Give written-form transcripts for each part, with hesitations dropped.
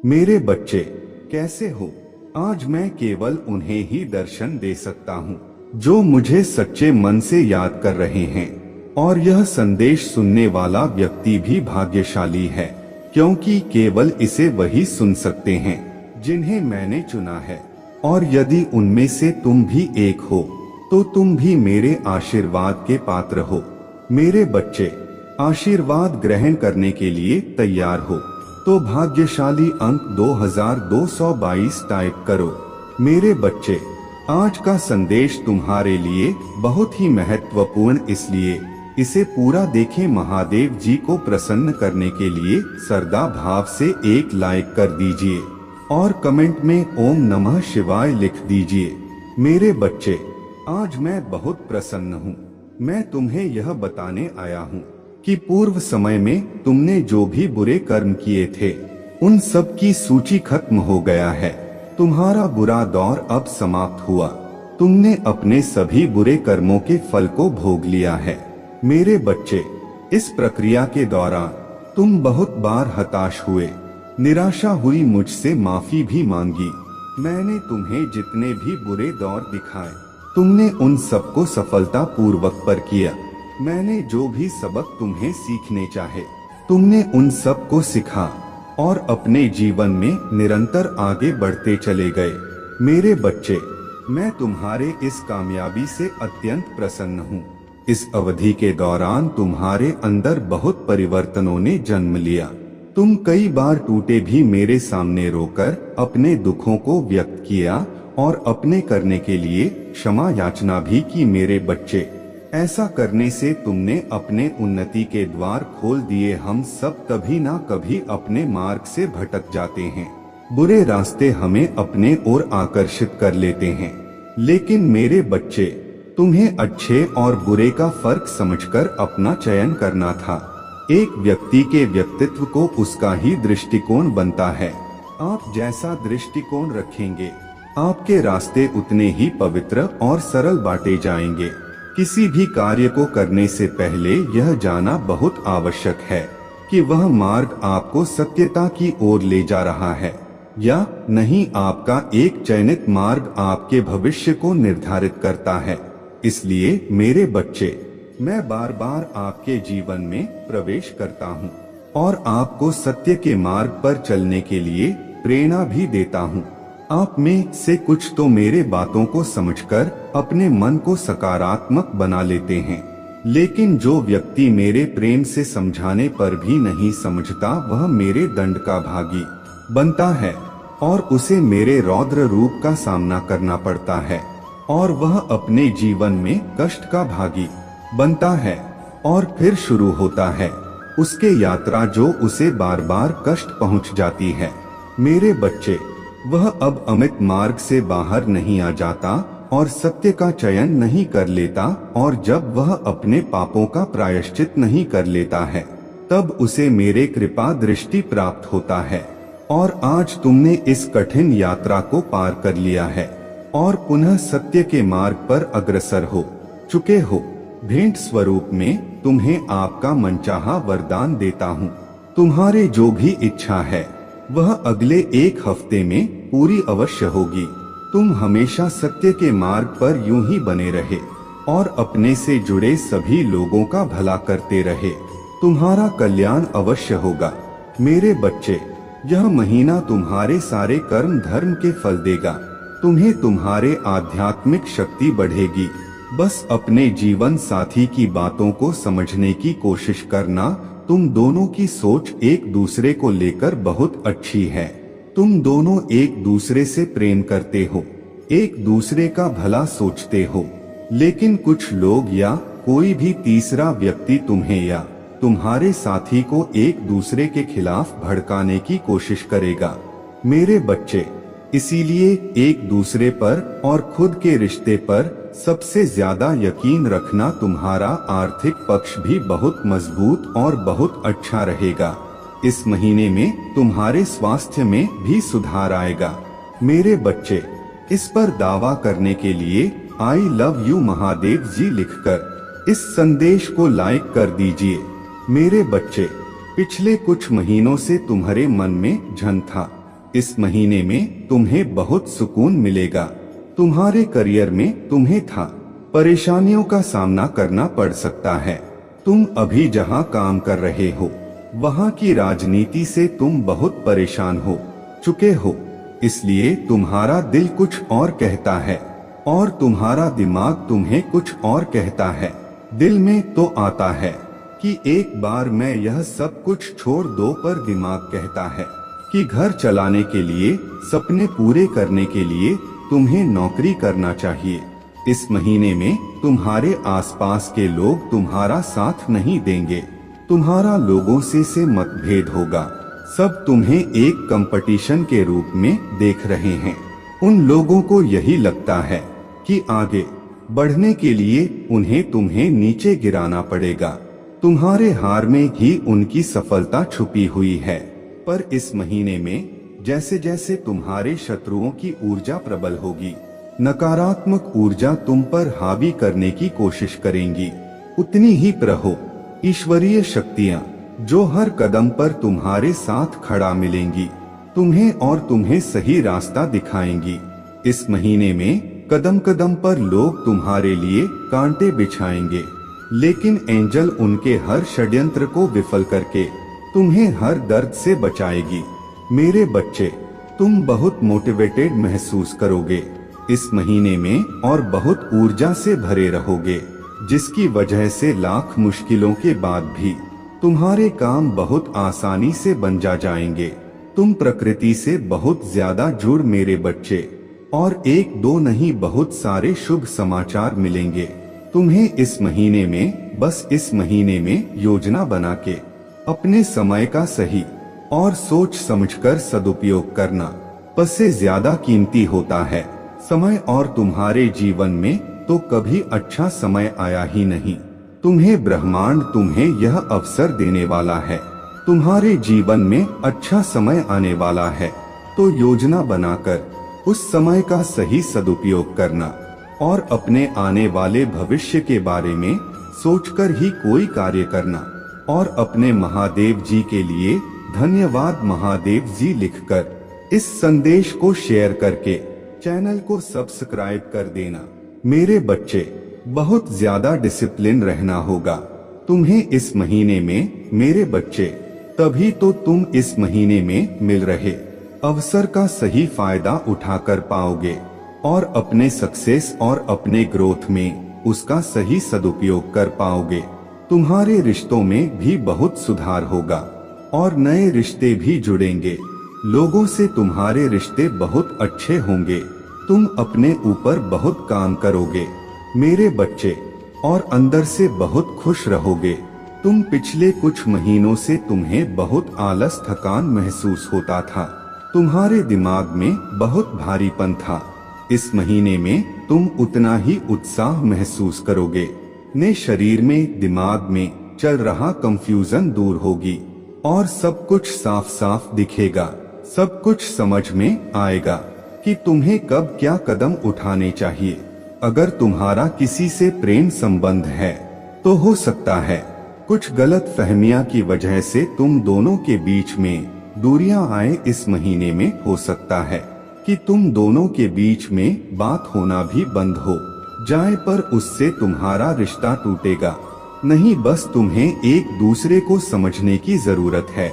मेरे बच्चे कैसे हो? आज मैं केवल उन्हें ही दर्शन दे सकता हूँ जो मुझे सच्चे मन से याद कर रहे हैं। और यह संदेश सुनने वाला व्यक्ति भी भाग्यशाली है, क्योंकि केवल इसे वही सुन सकते हैं जिन्हें मैंने चुना है। और यदि उनमें से तुम भी एक हो तो तुम भी मेरे आशीर्वाद के पात्र हो। मेरे बच्चे, आशीर्वाद ग्रहण करने के लिए तैयार हो तो भाग्यशाली अंक 2222 टाइप करो। मेरे बच्चे, आज का संदेश तुम्हारे लिए बहुत ही महत्वपूर्ण, इसलिए इसे पूरा देखें। महादेव जी को प्रसन्न करने के लिए श्रद्धा भाव से एक लाइक कर दीजिए और कमेंट में ओम नमः शिवाय लिख दीजिए। मेरे बच्चे, आज मैं बहुत प्रसन्न हूँ। मैं तुम्हें यह बताने आया हूँ कि पूर्व समय में तुमने जो भी बुरे कर्म किए थे उन सब की सूची खत्म हो गया है। तुम्हारा बुरा दौर अब समाप्त हुआ। तुमने अपने सभी बुरे कर्मों के फल को भोग लिया है। मेरे बच्चे, इस प्रक्रिया के दौरान तुम बहुत बार हताश हुए, निराशा हुई, मुझसे माफी भी मांगी। मैंने तुम्हें जितने भी बुरे दौर दिखाए तुमने उन सबको सफलता पूर्वक पर किया। मैंने जो भी सबक तुम्हें सीखने चाहे तुमने उन सब को सीखा और अपने जीवन में निरंतर आगे बढ़ते चले गए। मेरे बच्चे, मैं तुम्हारे इस कामयाबी से अत्यंत प्रसन्न हूँ। इस अवधि के दौरान तुम्हारे अंदर बहुत परिवर्तनों ने जन्म लिया। तुम कई बार टूटे भी मेरे सामने रोकर अपने दुखों को व्यक्त किया और अपने करने के लिए क्षमा याचना भी की। मेरे बच्चे, ऐसा करने से तुमने अपने उन्नति के द्वार खोल दिए। हम सब कभी ना कभी अपने मार्ग से भटक जाते हैं। बुरे रास्ते हमें अपने ओर आकर्षित कर लेते हैं, लेकिन मेरे बच्चे, तुम्हें अच्छे और बुरे का फर्क समझकर अपना चयन करना था। एक व्यक्ति के व्यक्तित्व को उसका ही दृष्टिकोण बनता है। आप जैसा दृष्टिकोण रखेंगे, आपके रास्ते उतने ही पवित्र और सरल बांटे जाएंगे। किसी भी कार्य को करने से पहले यह जानना बहुत आवश्यक है कि वह मार्ग आपको सत्यता की ओर ले जा रहा है या नहीं। आपका एक चयनित मार्ग आपके भविष्य को निर्धारित करता है। इसलिए मेरे बच्चे, मैं बार बार आपके जीवन में प्रवेश करता हूँ और आपको सत्य के मार्ग पर चलने के लिए प्रेरणा भी देता हूँ। आप में से कुछ तो मेरे बातों को समझकर अपने मन को सकारात्मक बना लेते हैं, लेकिन जो व्यक्ति मेरे प्रेम से समझाने पर भी नहीं समझता वह मेरे दंड का भागी बनता है और उसे मेरे रौद्र रूप का सामना करना पड़ता है और वह अपने जीवन में कष्ट का भागी बनता है। और फिर शुरू होता है उसके यात्रा जो उसे बार बार कष्ट पहुंच जाती है। मेरे बच्चे, वह अब अमित मार्ग से बाहर नहीं आ जाता और सत्य का चयन नहीं कर लेता, और जब वह अपने पापों का प्रायश्चित नहीं कर लेता है तब उसे मेरे कृपा दृष्टि प्राप्त होता है। और आज तुमने इस कठिन यात्रा को पार कर लिया है और पुनः सत्य के मार्ग पर अग्रसर हो चुके हो। भेंट स्वरूप में तुम्हें आपका मनचाहा वरदान देता हूँ। तुम्हारे जो भी इच्छा है वह अगले एक हफ्ते में पूरी अवश्य होगी। तुम हमेशा सत्य के मार्ग पर यूं ही बने रहे और अपने से जुड़े सभी लोगों का भला करते रहे। तुम्हारा कल्याण अवश्य होगा। मेरे बच्चे, यह महीना तुम्हारे सारे कर्म धर्म के फल देगा। तुम्हें तुम्हारे आध्यात्मिक शक्ति बढ़ेगी। बस अपने जीवन साथी की बातों को समझने की कोशिश करना। तुम दोनों की सोच एक दूसरे को लेकर बहुत अच्छी है। तुम दोनों एक दूसरे से प्रेम करते हो, एक दूसरे का भला सोचते हो, लेकिन कुछ लोग या कोई भी तीसरा व्यक्ति तुम्हें या तुम्हारे साथी को एक दूसरे के खिलाफ भड़काने की कोशिश करेगा। मेरे बच्चे, इसीलिए एक दूसरे पर और खुद के रिश्ते पर सबसे ज्यादा यकीन रखना। तुम्हारा आर्थिक पक्ष भी बहुत मजबूत और बहुत अच्छा रहेगा। इस महीने में तुम्हारे स्वास्थ्य में भी सुधार आएगा। मेरे बच्चे, इस पर दावा करने के लिए आई लव यू महादेव जी लिखकर इस संदेश को लाइक कर दीजिए। मेरे बच्चे, पिछले कुछ महीनों से तुम्हारे मन में झन था इस महीने में तुम्हें बहुत सुकून मिलेगा। तुम्हारे करियर में तुम्हें परेशानियों का सामना करना पड़ सकता है। तुम अभी जहां काम कर रहे हो वहां की राजनीति से तुम बहुत परेशान हो चुके हो, इसलिए तुम्हारा दिल कुछ और कहता है और तुम्हारा दिमाग तुम्हें कुछ और कहता है। दिल में तो आता है कि एक बार मैं यह सब कुछ छोड़ दो, पर दिमाग कहता है कि घर चलाने के लिए, सपने पूरे करने के लिए तुम्हें नौकरी करना चाहिए। इस महीने में तुम्हारे आसपास के लोग तुम्हारा साथ नहीं देंगे। तुम्हारा लोगों से मतभेद होगा। सब तुम्हें एक कंपटीशन के रूप में देख रहे हैं। उन लोगों को यही लगता है कि आगे बढ़ने के लिए उन्हें तुम्हें नीचे गिराना पड़ेगा। तुम्हारे हार में ही उनकी सफलता छुपी हुई है। पर इस महीने में जैसे जैसे तुम्हारे शत्रुओं की ऊर्जा प्रबल होगी, नकारात्मक ऊर्जा तुम पर हावी करने की कोशिश करेंगी, उतनी ही प्रहो ईश्वरीय शक्तियाँ जो हर कदम पर तुम्हारे साथ खड़ा मिलेंगी, तुम्हें और तुम्हें सही रास्ता दिखाएंगी। इस महीने में कदम कदम पर लोग तुम्हारे लिए कांटे बिछाएंगे, लेकिन एंजल उनके हर षड्यंत्र को विफल करके तुम्हें हर दर्द से बचाएगी। मेरे बच्चे, तुम बहुत मोटिवेटेड महसूस करोगे इस महीने में और बहुत ऊर्जा से भरे रहोगे, जिसकी वजह से लाख मुश्किलों के बाद भी तुम्हारे काम बहुत आसानी से बन जाएंगे। तुम प्रकृति से बहुत ज्यादा जुड़ मेरे बच्चे, और एक दो नहीं बहुत सारे शुभ समाचार मिलेंगे तुम्हें इस महीने में। बस इस महीने में योजना बना के अपने समय का सही और सोच समझकर सदुपयोग करना सबसे ज्यादा कीमती होता है। समय और तुम्हारे जीवन में तो कभी अच्छा समय आया ही नहीं। तुम्हें ब्रह्मांड तुम्हें यह अवसर देने वाला है। तुम्हारे जीवन में अच्छा समय आने वाला है, तो योजना बनाकर उस समय का सही सदुपयोग करना और अपने आने वाले भविष्य के बारे में सोचकर ही कोई कार्य करना। और अपने महादेव जी के लिए धन्यवाद महादेव जी लिखकर इस संदेश को शेयर करके चैनल को सब्सक्राइब कर देना। मेरे बच्चे, बहुत ज्यादा डिसिप्लिन रहना होगा तुम्हें इस महीने में मेरे बच्चे, तभी तो तुम इस महीने में मिल रहे अवसर का सही फायदा उठाकर पाओगे और अपने सक्सेस और अपने ग्रोथ में उसका सही सदुपयोग कर पाओगे। तुम्हारे रिश्तों में भी बहुत सुधार होगा और नए रिश्ते भी जुड़ेंगे। लोगों से तुम्हारे रिश्ते बहुत अच्छे होंगे। तुम अपने ऊपर बहुत काम करोगे मेरे बच्चे, और अंदर से बहुत खुश रहोगे। तुम पिछले कुछ महीनों से तुम्हें बहुत आलस थकान महसूस होता था। तुम्हारे दिमाग में बहुत भारीपन था। इस महीने में तुम उतना ही उत्साह महसूस करोगे। ने शरीर में, दिमाग में चल रहा कंफ्यूजन दूर होगी और सब कुछ साफ साफ दिखेगा। सब कुछ समझ में आएगा कि तुम्हें कब क्या कदम उठाने चाहिए। अगर तुम्हारा किसी से प्रेम संबंध है तो हो सकता है कुछ गलत फहमियां की वजह से तुम दोनों के बीच में दूरियां आए। इस महीने में हो सकता है कि तुम दोनों के बीच में बात होना भी बंद हो जाए, पर उससे तुम्हारा रिश्ता टूटेगा नहीं। बस तुम्हें एक दूसरे को समझने की जरूरत है।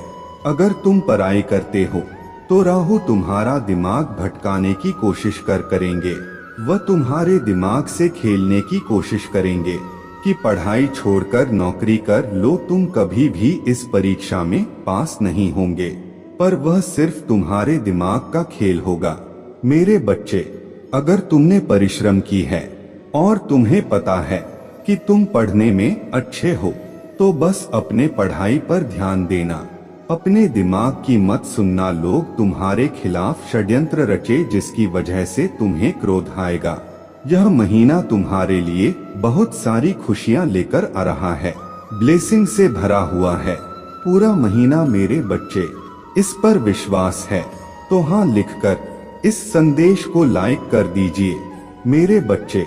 अगर तुम पढ़ाई करते हो तो राहु तुम्हारा दिमाग भटकाने की कोशिश करेंगे। वह तुम्हारे दिमाग से खेलने की कोशिश करेंगे कि पढ़ाई छोड़कर नौकरी कर लो, तुम कभी भी इस परीक्षा में पास नहीं होंगे। पर वह सिर्फ तुम्हारे दिमाग का खेल होगा। मेरे बच्चे, अगर तुमने परिश्रम की है और तुम्हें पता है कि तुम पढ़ने में अच्छे हो, तो बस अपने पढ़ाई पर ध्यान देना। अपने दिमाग की मत सुनना। लोग तुम्हारे खिलाफ षड्यंत्र रचे जिसकी वजह से तुम्हें क्रोध आएगा। यह महीना तुम्हारे लिए बहुत सारी खुशियां लेकर आ रहा है, ब्लेसिंग से भरा हुआ है पूरा महीना मेरे बच्चे। इस पर विश्वास है तो हाँ लिखकर इस संदेश को लाइक कर दीजिए। मेरे बच्चे,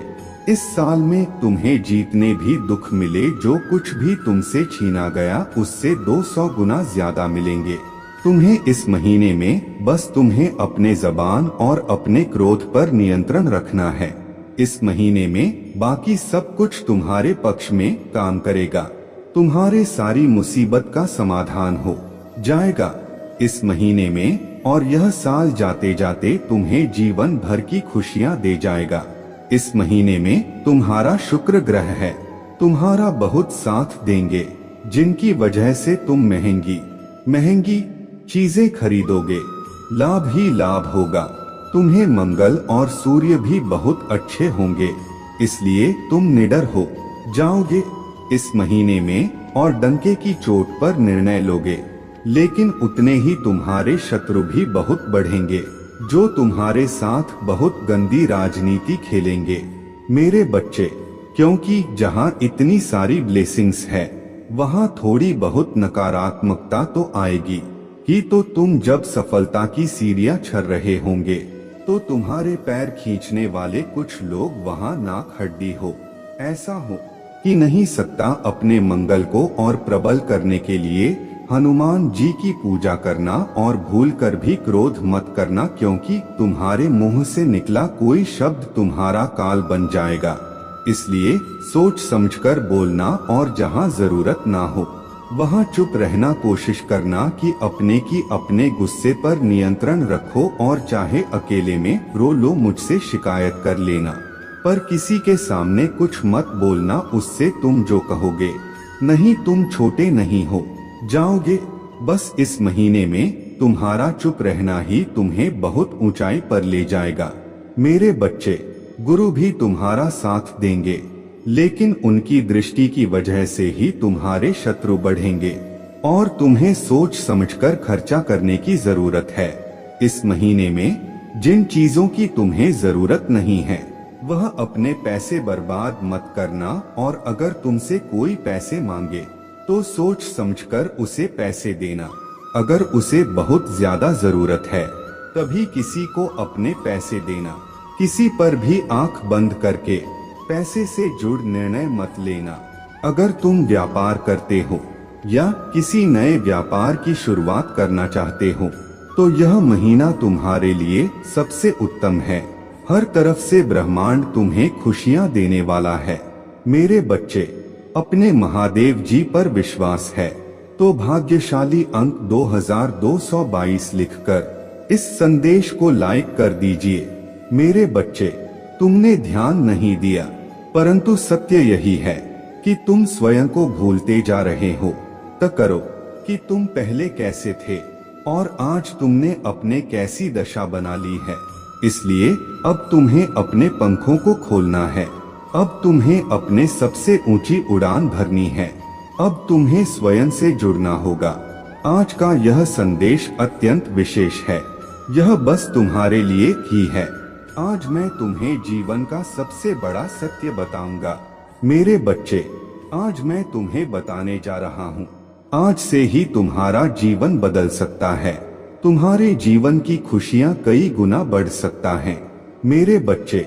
इस साल में तुम्हें जितने भी दुख मिले, जो कुछ भी तुमसे छीना गया उससे 200 गुना ज्यादा मिलेंगे। तुम्हें इस महीने में बस तुम्हें अपने जबान और अपने क्रोध पर नियंत्रण रखना है। इस महीने में बाकी सब कुछ तुम्हारे पक्ष में काम करेगा। तुम्हारे सारी मुसीबत का समाधान हो जाएगा इस महीने में, और यह साल जाते जाते तुम्हें जीवन भर की खुशियां दे जाएगा। इस महीने में तुम्हारा शुक्र ग्रह है, तुम्हारा बहुत साथ देंगे, जिनकी वजह से तुम महंगी चीजें खरीदोगे। लाभ ही लाभ होगा। तुम्हें मंगल और सूर्य भी बहुत अच्छे होंगे, इसलिए तुम निडर हो जाओगे इस महीने में और डंके की चोट पर निर्णय लोगे। लेकिन उतने ही तुम्हारे शत्रु भी बहुत बढ़ेंगे, जो तुम्हारे साथ बहुत गंदी राजनीति खेलेंगे मेरे बच्चे, क्योंकि जहां इतनी सारी ब्लेसिंग्स है वहां थोड़ी बहुत नकारात्मकता तो आएगी ही। तो तुम जब सफलता की सीढ़ियां चढ़ रहे होंगे तो तुम्हारे पैर खींचने वाले कुछ लोग वहां नाक हड्डी हो, ऐसा हो कि नहीं सकता। अपने मंगल को और प्रबल करने के लिए हनुमान जी की पूजा करना, और भूल कर भी क्रोध मत करना, क्योंकि तुम्हारे मुंह से निकला कोई शब्द तुम्हारा काल बन जाएगा। इसलिए सोच समझकर बोलना, और जहां जरूरत ना हो वहां चुप रहना कोशिश करना कि अपने गुस्से पर नियंत्रण रखो, और चाहे अकेले में रो लो, मुझसे शिकायत कर लेना, पर किसी के सामने कुछ मत बोलना। उससे तुम जो कहोगे नहीं, तुम छोटे नहीं हो जाओगे। बस इस महीने में तुम्हारा चुप रहना ही तुम्हें बहुत ऊंचाई पर ले जाएगा मेरे बच्चे। गुरु भी तुम्हारा साथ देंगे, लेकिन उनकी दृष्टि की वजह से ही तुम्हारे शत्रु बढ़ेंगे, और तुम्हें सोच समझकर खर्चा करने की जरूरत है। इस महीने में जिन चीजों की तुम्हें जरूरत नहीं है वह अपने पैसे बर्बाद मत करना, और अगर तुमसे कोई पैसे मांगे तो सोच समझकर उसे पैसे देना। अगर उसे बहुत ज्यादा जरूरत है तभी किसी को अपने पैसे देना। किसी पर भी आंख बंद करके पैसे से जुड़ निर्णय मत लेना। अगर तुम व्यापार करते हो या किसी नए व्यापार की शुरुआत करना चाहते हो तो यह महीना तुम्हारे लिए सबसे उत्तम है। हर तरफ से ब्रह्मांड तुम्हें खुशियां देने वाला है मेरे बच्चे। अपने महादेव जी पर विश्वास है तो भाग्यशाली अंक 2222 लिखकर इस संदेश को लाइक कर दीजिए मेरे बच्चे। तुमने ध्यान नहीं दिया, परंतु सत्य यही है कि तुम स्वयं को भूलते जा रहे हो। तो करो कि तुम पहले कैसे थे और आज तुमने अपने कैसी दशा बना ली है। इसलिए अब तुम्हें अपने पंखों को खोलना है। अब तुम्हें अपने सबसे ऊंची उड़ान भरनी है। अब तुम्हें स्वयं से जुड़ना होगा। आज का यह संदेश अत्यंत विशेष है। यह बस तुम्हारे लिए ही है। आज मैं तुम्हें जीवन का सबसे बड़ा सत्य बताऊंगा मेरे बच्चे। आज मैं तुम्हें बताने जा रहा हूँ, आज से ही तुम्हारा जीवन बदल सकता है। तुम्हारे जीवन की खुशियाँ कई गुना बढ़ सकता है मेरे बच्चे।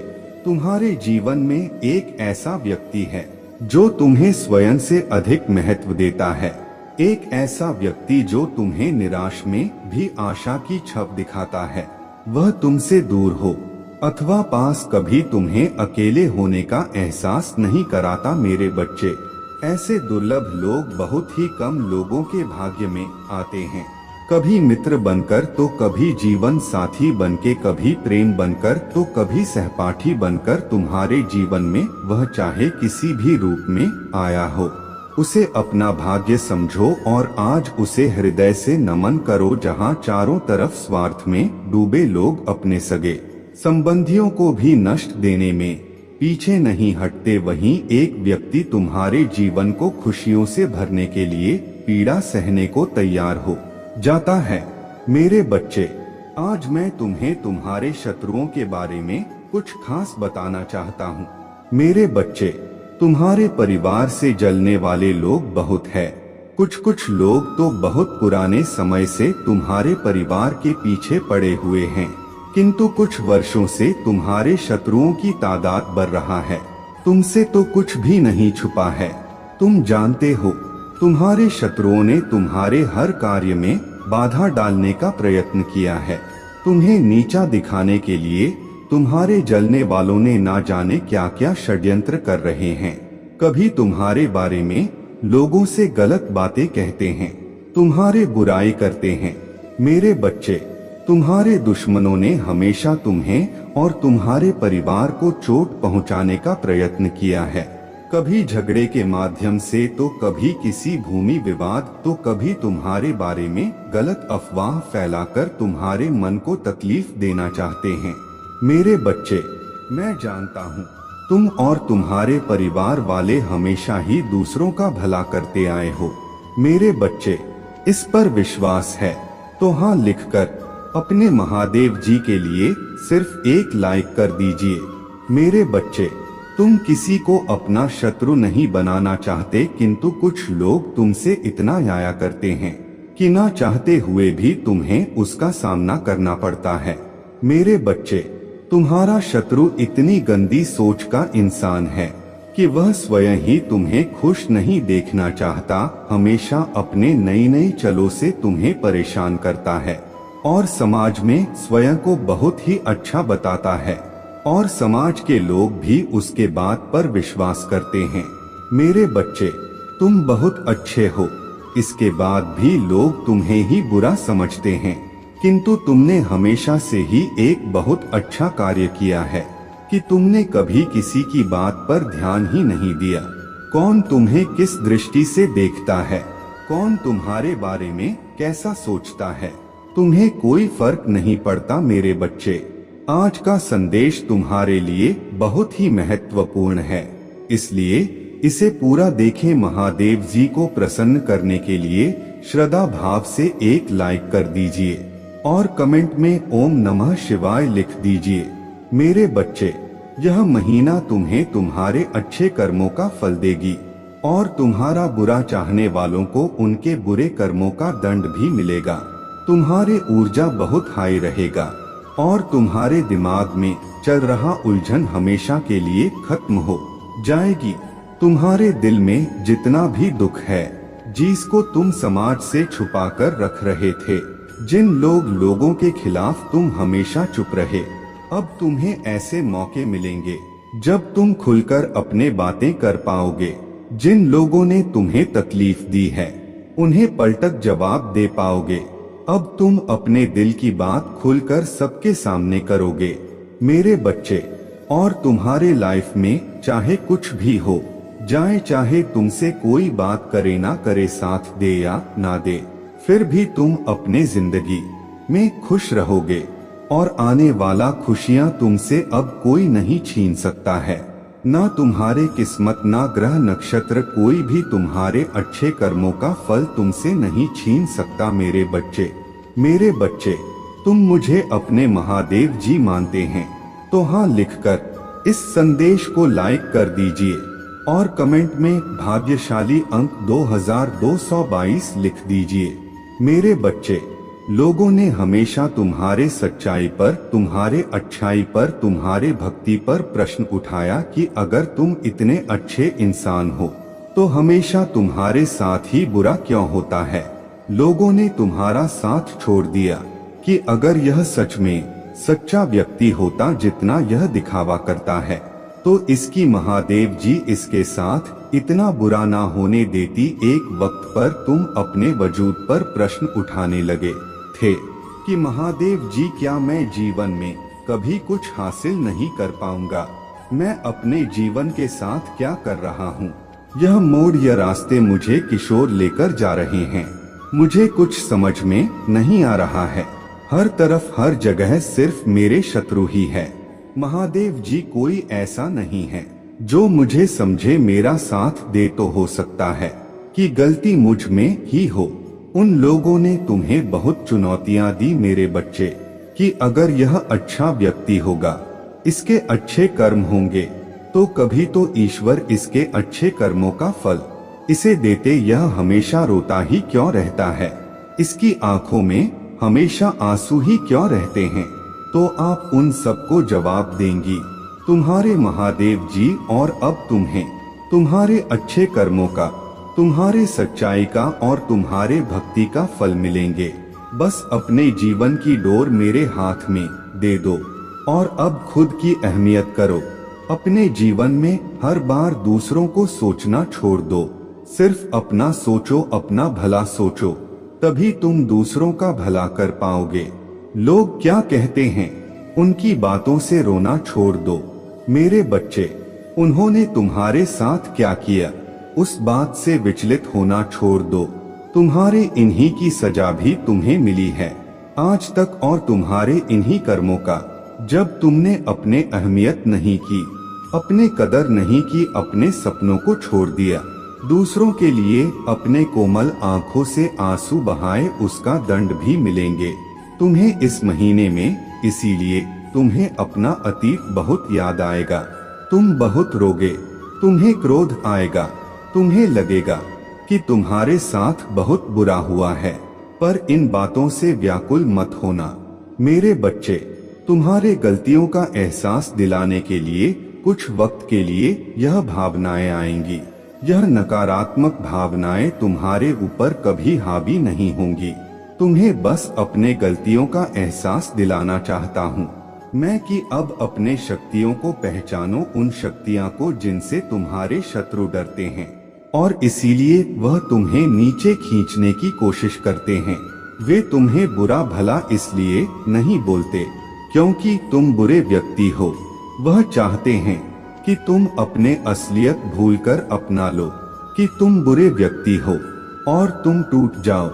तुम्हारे जीवन में एक ऐसा व्यक्ति है जो तुम्हें स्वयं से अधिक महत्व देता है। एक ऐसा व्यक्ति जो तुम्हें निराश में भी आशा की छप दिखाता है। वह तुमसे दूर हो अथवा पास कभी तुम्हें अकेले होने का एहसास नहीं कराता मेरे बच्चे। ऐसे दुर्लभ लोग बहुत ही कम लोगों के भाग्य में आते हैं। कभी मित्र बनकर तो कभी जीवन साथी बनके, कभी प्रेम बनकर तो कभी सहपाठी बनकर तुम्हारे जीवन में वह चाहे किसी भी रूप में आया हो, उसे अपना भाग्य समझो और आज उसे हृदय से नमन करो। जहां चारों तरफ स्वार्थ में डूबे लोग अपने सगे संबंधियों को भी नष्ट देने में पीछे नहीं हटते, वहीं एक व्यक्ति तुम्हारे जीवन को खुशियों से भरने के लिए पीड़ा सहने को तैयार हो जाता है मेरे बच्चे। आज मैं तुम्हें तुम्हारे शत्रुओं के बारे में कुछ खास बताना चाहता हूँ मेरे बच्चे। तुम्हारे परिवार से जलने वाले लोग बहुत है। कुछ लोग तो बहुत पुराने समय से तुम्हारे परिवार के पीछे पड़े हुए हैं, किंतु कुछ वर्षों से तुम्हारे शत्रुओं की तादाद बढ़ रहा है। तुमसे तो कुछ भी नहीं छुपा है। तुम जानते हो तुम्हारे शत्रुओं ने तुम्हारे हर कार्य में बाधा डालने का प्रयत्न किया है। तुम्हें नीचा दिखाने के लिए तुम्हारे जलने वालों ने ना जाने क्या क्या षड्यंत्र कर रहे हैं। कभी तुम्हारे बारे में लोगों से गलत बातें कहते हैं, तुम्हारे बुराई करते हैं। मेरे बच्चे, तुम्हारे दुश्मनों ने हमेशा तुम्हें और तुम्हारे परिवार को चोट पहुंचाने का प्रयत्न किया है। कभी झगड़े के माध्यम से, तो कभी किसी भूमि विवाद, तो कभी तुम्हारे बारे में गलत अफवाह फैलाकर तुम्हारे मन को तकलीफ देना चाहते हैं। मेरे बच्चे, मैं जानता हूँ तुम और तुम्हारे परिवार वाले हमेशा ही दूसरों का भला करते आए हो। मेरे बच्चे, इस पर विश्वास है तो हाँ लिखकर अपने महादेव जी के लिए सिर्फ एक लाइक कर दीजिए। मेरे बच्चे, तुम किसी को अपना शत्रु नहीं बनाना चाहते, किंतु कुछ लोग तुमसे इतना न्याय करते हैं कि ना चाहते हुए भी तुम्हें उसका सामना करना पड़ता है। मेरे बच्चे, तुम्हारा शत्रु इतनी गंदी सोच का इंसान है कि वह स्वयं ही तुम्हें खुश नहीं देखना चाहता, हमेशा अपने नई नई चलों से तुम्हें परेशान करता है और समाज में स्वयं को बहुत ही अच्छा बताता है और समाज के लोग भी उसके बात पर विश्वास करते हैं। मेरे बच्चे, तुम बहुत अच्छे हो, इसके बाद भी लोग तुम्हें ही बुरा समझते हैं, किंतु तुमने हमेशा से ही एक बहुत अच्छा कार्य किया है कि तुमने कभी किसी की बात पर ध्यान ही नहीं दिया। कौन तुम्हें किस दृष्टि से देखता है, कौन तुम्हारे बारे में कैसा सोचता है, तुम्हें कोई फर्क नहीं पड़ता। मेरे बच्चे, आज का संदेश तुम्हारे लिए बहुत ही महत्वपूर्ण है, इसलिए इसे पूरा देखें। महादेव जी को प्रसन्न करने के लिए श्रद्धा भाव से एक लाइक कर दीजिए और कमेंट में ओम नमः शिवाय लिख दीजिए। मेरे बच्चे, यह महीना तुम्हें तुम्हारे अच्छे कर्मों का फल देगी और तुम्हारा बुरा चाहने वालों को उनके बुरे कर्मों का दंड भी मिलेगा। तुम्हारे ऊर्जा बहुत हाई रहेगा और तुम्हारे दिमाग में चल रहा उलझन हमेशा के लिए खत्म हो जाएगी। तुम्हारे दिल में जितना भी दुख है, जिसको तुम समाज से छुपा कर रख रहे थे, जिन लोगों के खिलाफ तुम हमेशा चुप रहे, अब तुम्हें ऐसे मौके मिलेंगे जब तुम खुलकर अपने बातें कर पाओगे। जिन लोगों ने तुम्हें तकलीफ दी है, उन्हें पलटक जवाब दे पाओगे। अब तुम अपने दिल की बात खुलकर सबके सामने करोगे। मेरे बच्चे, और तुम्हारे लाइफ में चाहे कुछ भी हो जाए, चाहे तुमसे कोई बात करे ना करे, साथ दे या ना दे, फिर भी तुम अपने जिंदगी में खुश रहोगे और आने वाला खुशियां तुमसे अब कोई नहीं छीन सकता है। ना तुम्हारे किस्मत, ना ग्रह नक्षत्र, कोई भी तुम्हारे अच्छे कर्मों का फल तुमसे नहीं छीन सकता। मेरे बच्चे, तुम मुझे अपने महादेव जी मानते हैं तो हाँ लिखकर इस संदेश को लाइक कर दीजिए और कमेंट में भाग्यशाली अंक 2222 लिख दीजिए। मेरे बच्चे, लोगों ने हमेशा तुम्हारे सच्चाई पर, तुम्हारे अच्छाई पर, तुम्हारे भक्ति पर प्रश्न उठाया कि अगर तुम इतने अच्छे इंसान हो तो हमेशा तुम्हारे साथ ही बुरा क्यों होता है। लोगों ने तुम्हारा साथ छोड़ दिया कि अगर यह सच में सच्चा व्यक्ति होता जितना यह दिखावा करता है, तो इसकी महादेव जी इसके साथ इतना बुरा ना होने देती। एक वक्त पर तुम अपने वजूद पर प्रश्न उठाने लगे थे कि महादेव जी, क्या मैं जीवन में कभी कुछ हासिल नहीं कर पाऊंगा? मैं अपने जीवन के साथ क्या कर रहा हूँ? यह मोड़ या रास्ते मुझे किशोर लेकर जा रहे हैं, मुझे कुछ समझ में नहीं आ रहा है। हर तरफ, हर जगह सिर्फ मेरे शत्रु ही है। महादेव जी, कोई ऐसा नहीं है जो मुझे समझे, मेरा साथ दे। तो हो सकता है कि गलती मुझ में ही हो। उन लोगों ने तुम्हें बहुत चुनौतियां दी मेरे बच्चे कि अगर यह अच्छा व्यक्ति होगा, इसके अच्छे कर्म होंगे, तो कभी तो ईश्वर इसके अच्छे कर्मों का फल इसे देते। यह हमेशा रोता ही क्यों रहता है? इसकी आंखों में हमेशा आंसू ही क्यों रहते हैं? तो आप उन सबको जवाब देंगी तुम्हारे महादेव जी। और अब तुम्हें तुम्हारे अच्छे कर्मों का, तुम्हारे सच्चाई का और तुम्हारे भक्ति का फल मिलेंगे। बस अपने जीवन की डोर मेरे हाथ में दे दो और अब खुद की अहमियत करो। अपने जीवन में हर बार दूसरों को सोचना छोड़ दो। सिर्फ अपना सोचो, अपना भला सोचो, तभी तुम दूसरों का भला कर पाओगे। लोग क्या कहते हैं, उनकी बातों से रोना छोड़ दो। मेरे बच्चे, उन्होंने तुम्हारे साथ क्या किया, उस बात से विचलित होना छोड़ दो। तुम्हारे इन्हीं की सजा भी तुम्हें मिली है आज तक, और तुम्हारे इन्हीं कर्मों का। जब तुमने अपने अहमियत नहीं की, अपने कदर नहीं की, अपने सपनों को छोड़ दिया, दूसरों के लिए अपने कोमल आंखों से आंसू बहाए, उसका दंड भी मिलेंगे तुम्हें इस महीने में। इसीलिए तुम्हें अपना अतीत बहुत याद आएगा, तुम बहुत रोगे, तुम्हें क्रोध आएगा, तुम्हें लगेगा कि तुम्हारे साथ बहुत बुरा हुआ है, पर इन बातों से व्याकुल मत होना। मेरे बच्चे, तुम्हारे गलतियों का एहसास दिलाने के लिए कुछ वक्त के लिए यह भावनाएं आएंगी। यह नकारात्मक भावनाएं तुम्हारे ऊपर कभी हावी नहीं होंगी। तुम्हें बस अपने गलतियों का एहसास दिलाना चाहता हूँ मैं कि अब अपने शक्तियों को पहचानो, उन शक्तियाँ को जिनसे तुम्हारे शत्रु डरते हैं और इसीलिए वह तुम्हें नीचे खींचने की कोशिश करते हैं। वे तुम्हें बुरा भला इसलिए नहीं बोलते क्योंकि तुम बुरे व्यक्ति हो। वह चाहते हैं कि तुम अपने असलियत भूलकर अपना लो कि तुम बुरे व्यक्ति हो और तुम टूट जाओ।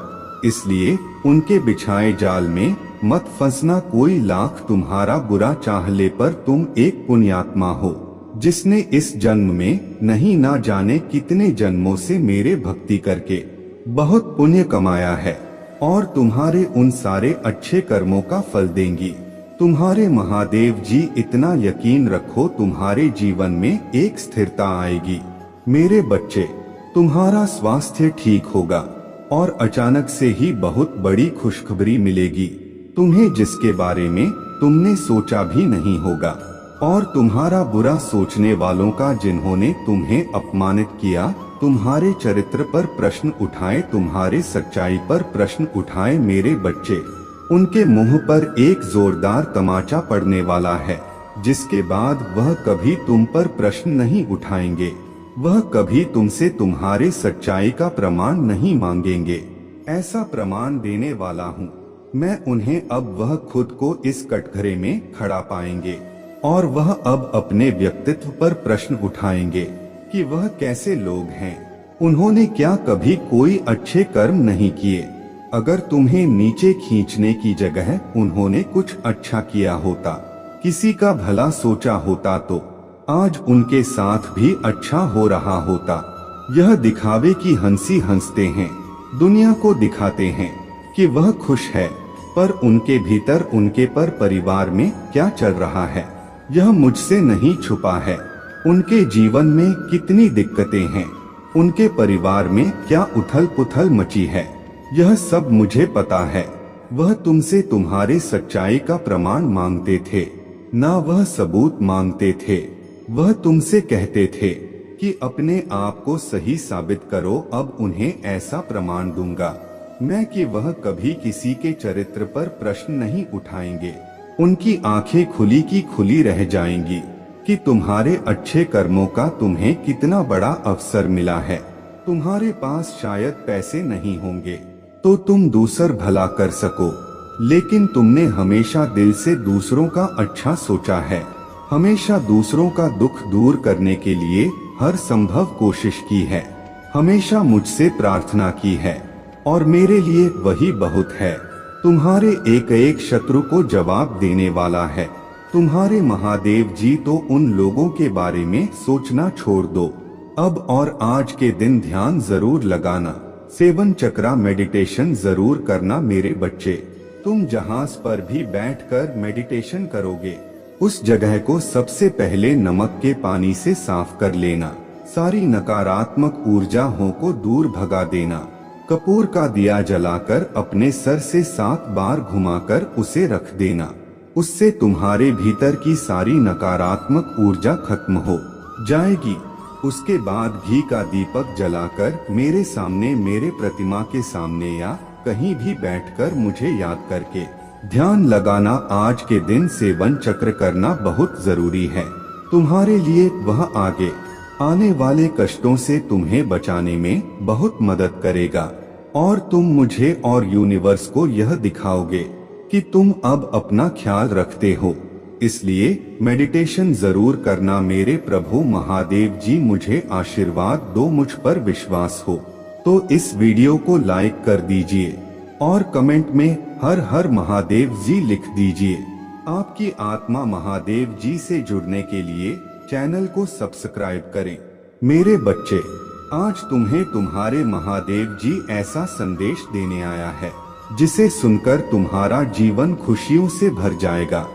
इसलिए उनके बिछाए जाल में मत फंसना। कोई लाख तुम्हारा बुरा चाह ले, पर तुम एक पुण्यात्मा हो जिसने इस जन्म में नहीं ना जाने कितने जन्मों से मेरे भक्ति करके बहुत पुण्य कमाया है, और तुम्हारे उन सारे अच्छे कर्मों का फल देंगी तुम्हारे महादेव जी। इतना यकीन रखो, तुम्हारे जीवन में एक स्थिरता आएगी। मेरे बच्चे, तुम्हारा स्वास्थ्य ठीक होगा और अचानक से ही बहुत बड़ी खुशखबरी मिलेगी तुम्हें, जिसके बारे में तुमने सोचा भी नहीं होगा। और तुम्हारा बुरा सोचने वालों का, जिन्होंने तुम्हें अपमानित किया, तुम्हारे चरित्र पर प्रश्न उठाए, तुम्हारे सच्चाई पर प्रश्न उठाए, मेरे बच्चे, उनके मुंह पर एक जोरदार तमाचा पड़ने वाला है, जिसके बाद वह कभी तुम पर प्रश्न नहीं उठाएंगे। वह कभी तुमसे तुम्हारे सच्चाई का प्रमाण नहीं मांगेंगे। ऐसा प्रमाण देने वाला हूँ मैं उन्हें। अब वह खुद को इस कटघरे में खड़ा पाएंगे और वह अब अपने व्यक्तित्व पर प्रश्न उठाएंगे कि वह कैसे लोग हैं। उन्होंने क्या कभी कोई अच्छे कर्म नहीं किए? अगर तुम्हें नीचे खींचने की जगह उन्होंने कुछ अच्छा किया होता, किसी का भला सोचा होता, तो आज उनके साथ भी अच्छा हो रहा होता। यह दिखावे की हंसी हंसते हैं, दुनिया को दिखाते हैं कि वह खुश है, पर उनके भीतर उनके पर परिवार में क्या चल रहा है यह मुझसे नहीं छुपा है। उनके जीवन में कितनी दिक्कतें हैं, उनके परिवार में क्या उथल पुथल मची है, यह सब मुझे पता है। वह तुमसे तुम्हारे सच्चाई का प्रमाण मांगते थे, ना वह सबूत मांगते थे। वह तुमसे कहते थे कि अपने आप को सही साबित करो। अब उन्हें ऐसा प्रमाण दूंगा मैं कि वह कभी किसी के चरित्र पर प्रश्न नहीं उठाएंगे। उनकी आंखें खुली की खुली रह जाएंगी कि तुम्हारे अच्छे कर्मों का तुम्हें कितना बड़ा अवसर मिला है। तुम्हारे पास शायद पैसे नहीं होंगे तो तुम दूसर भला कर सको, लेकिन तुमने हमेशा दिल से दूसरों का अच्छा सोचा है, हमेशा दूसरों का दुख दूर करने के लिए हर संभव कोशिश की है, हमेशा मुझसे प्रार्थना की है, और मेरे लिए वही बहुत है। तुम्हारे एक एक शत्रु को जवाब देने वाला है। तुम्हारे महादेव जी तो उन लोगों के बारे में सोचना छोड़ दो अब, और आज के दिन ध्यान जरूर लगाना, सेवन चक्रा मेडिटेशन जरूर करना। मेरे बच्चे, तुम जहाज पर भी बैठकर मेडिटेशन करोगे, उस जगह को सबसे पहले नमक के पानी से साफ कर लेना। सारी नकारात्मक ऊर्जाओं को दूर भगा देना। कपूर का दिया जलाकर अपने सर से 7 बार घुमाकर उसे रख देना। उससे तुम्हारे भीतर की सारी नकारात्मक ऊर्जा खत्म हो जाएगी। उसके बाद घी का दीपक जलाकर मेरे सामने, मेरे प्रतिमा के सामने या कहीं भी बैठकर मुझे याद करके ध्यान लगाना, आज के दिन सेवन चक्र करना बहुत जरूरी है। तुम्हारे लिए वह आगे आने वाले कष्टों से तुम्हें बचाने में बहुत मदद करेगा और तुम मुझे और यूनिवर्स को यह दिखाओगे कि तुम अब अपना ख्याल रखते हो। इसलिए मेडिटेशन जरूर करना मेरे प्रभु महादेव जी, मुझे आशीर्वाद दो, मुझ पर विश्वास हो तो इस वीडियो को लाइक कर दीजिए और कमेंट में हर हर महादेव जी लिख दीजिए। आपकी आत्मा महादेव जी से जुड़ने के लिए चैनल को सब्सक्राइब करें। मेरे बच्चे, आज तुम्हें तुम्हारे महादेव जी ऐसा संदेश देने आया है जिसे सुनकर तुम्हारा जीवन खुशियों से भर जाएगा।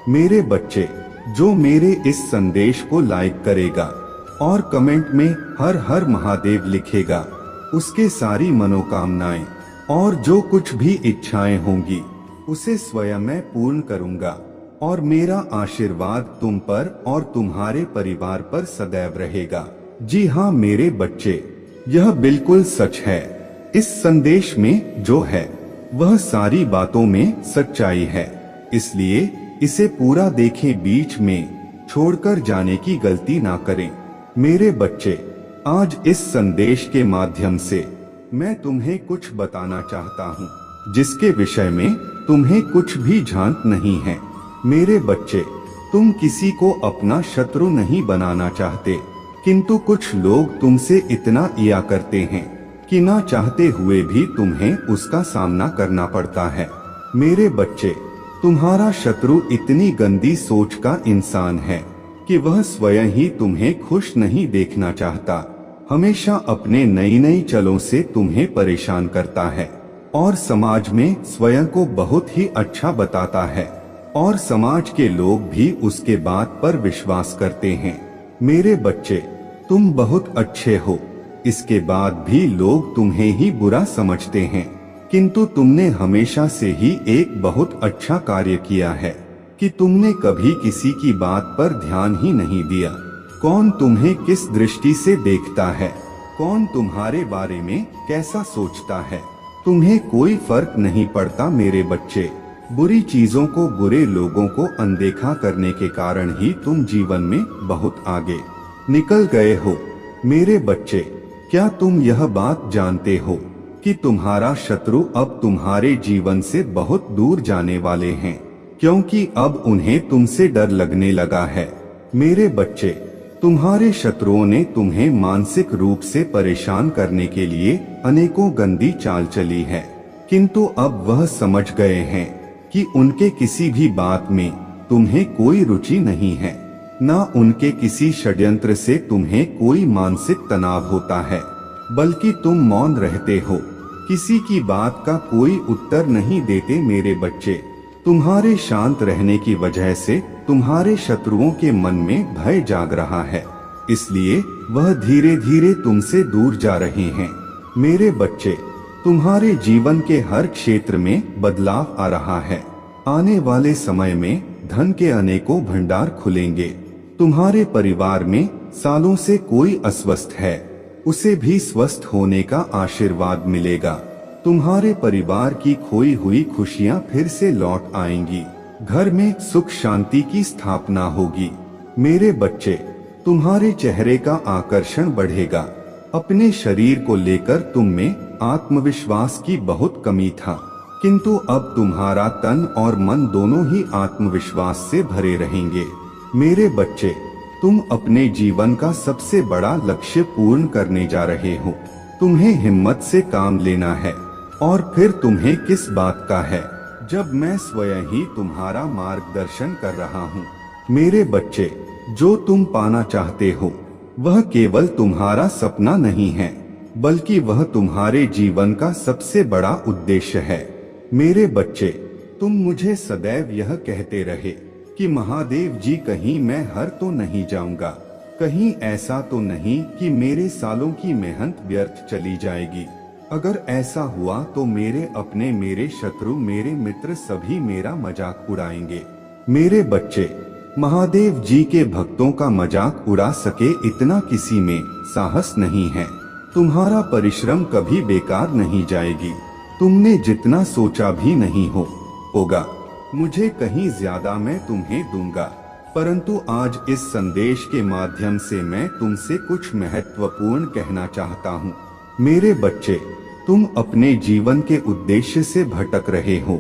मेरे बच्चे, जो मेरे इस संदेश को लाइक करेगा और कमेंट में हर हर महादेव लिखेगा, उसके सारी मनोकामनाएं और जो कुछ भी इच्छाएं होंगी उसे स्वयं मैं पूर्ण करूंगा और मेरा आशीर्वाद तुम पर और तुम्हारे परिवार पर सदैव रहेगा। जी हाँ मेरे बच्चे, यह बिल्कुल सच है। इस संदेश में जो है वह सारी बातों में सच्चाई है, इसलिए इसे पूरा देखें, बीच में छोड़कर जाने की गलती ना करें। मेरे बच्चे, आज इस संदेश के माध्यम से मैं तुम्हें कुछ बताना चाहता हूँ जिसके विषय में तुम्हें कुछ भी जानत नहीं है। मेरे बच्चे, तुम किसी को अपना शत्रु नहीं बनाना चाहते, किंतु कुछ लोग तुमसे इतना इया करते हैं कि ना चाहते हुए भी तुम्हें उसका सामना करना पड़ता है। मेरे बच्चे, तुम्हारा शत्रु इतनी गंदी सोच का इंसान है कि वह स्वयं ही तुम्हें खुश नहीं देखना चाहता, हमेशा अपने नई नई चलों से तुम्हें परेशान करता है और समाज में स्वयं को बहुत ही अच्छा बताता है और समाज के लोग भी उसके बात पर विश्वास करते हैं। मेरे बच्चे, तुम बहुत अच्छे हो, इसके बाद भी लोग तुम्हें ही बुरा समझते हैं, किंतु तुमने हमेशा से ही एक बहुत अच्छा कार्य किया है कि तुमने कभी किसी की बात पर ध्यान ही नहीं दिया। कौन तुम्हें किस दृष्टि से देखता है, कौन तुम्हारे बारे में कैसा सोचता है, तुम्हें कोई फर्क नहीं पड़ता। मेरे बच्चे, बुरी चीजों को, बुरे लोगों को अनदेखा करने के कारण ही तुम जीवन में बहुत आगे निकल गए हो। मेरे बच्चे, क्या तुम यह बात जानते हो कि तुम्हारा शत्रु अब तुम्हारे जीवन से बहुत दूर जाने वाले हैं, क्योंकि अब उन्हें तुमसे डर लगने लगा है। मेरे बच्चे, तुम्हारे शत्रुओं ने तुम्हें मानसिक रूप से परेशान करने के लिए अनेकों गंदी चाल चली है, किंतु अब वह समझ गए हैं कि उनके किसी भी बात में तुम्हें कोई रुचि नहीं है, ना उनके किसी षड्यंत्र से तुम्हें कोई मानसिक तनाव होता है, बल्कि तुम मौन रहते हो, किसी की बात का कोई उत्तर नहीं देते। मेरे बच्चे, तुम्हारे शांत रहने की वजह से तुम्हारे शत्रुओं के मन में भय जाग रहा है, इसलिए वह धीरे धीरे तुमसे दूर जा रहे हैं। मेरे बच्चे, तुम्हारे जीवन के हर क्षेत्र में बदलाव आ रहा है। आने वाले समय में धन के अनेकों भंडार खुलेंगे। तुम्हारे परिवार में सालों से कोई अस्वस्थ है, उसे भी स्वस्थ होने का आशीर्वाद मिलेगा। तुम्हारे परिवार की खोई हुई खुशियां फिर से लौट आएंगी, घर में सुख शांति की स्थापना होगी। मेरे बच्चे, तुम्हारे चेहरे का आकर्षण बढ़ेगा। अपने शरीर को लेकर तुम में आत्मविश्वास की बहुत कमी था, किंतु अब तुम्हारा तन और मन दोनों ही आत्मविश्वास से भरे रहेंगे। मेरे बच्चे, तुम अपने जीवन का सबसे बड़ा लक्ष्य पूर्ण करने जा रहे हो। तुम्हें हिम्मत से काम लेना है, और फिर तुम्हें किस बात का है जब मैं स्वयं ही तुम्हारा मार्गदर्शन कर रहा हूँ। मेरे बच्चे, जो तुम पाना चाहते हो वह केवल तुम्हारा सपना नहीं है, बल्कि वह तुम्हारे जीवन का सबसे बड़ा उद्देश्य है। मेरे बच्चे, तुम मुझे सदैव यह कहते रहे कि महादेव जी कहीं मैं हर तो नहीं जाऊंगा, कहीं ऐसा तो नहीं कि मेरे सालों की मेहनत व्यर्थ चली जाएगी। अगर ऐसा हुआ तो मेरे अपने, मेरे शत्रु, मेरे मित्र सभी मेरा मजाक उड़ाएंगे। मेरे बच्चे, महादेव जी के भक्तों का मजाक उड़ा सके इतना किसी में साहस नहीं है। तुम्हारा परिश्रम कभी बेकार नहीं जाएगी। तुमने जितना सोचा भी नहीं होगा। मुझे कहीं ज्यादा मैं तुम्हें दूंगा, परंतु आज इस संदेश के माध्यम से मैं तुमसे कुछ महत्वपूर्ण कहना चाहता हूँ। मेरे बच्चे, तुम अपने जीवन के उद्देश्य से भटक रहे हो।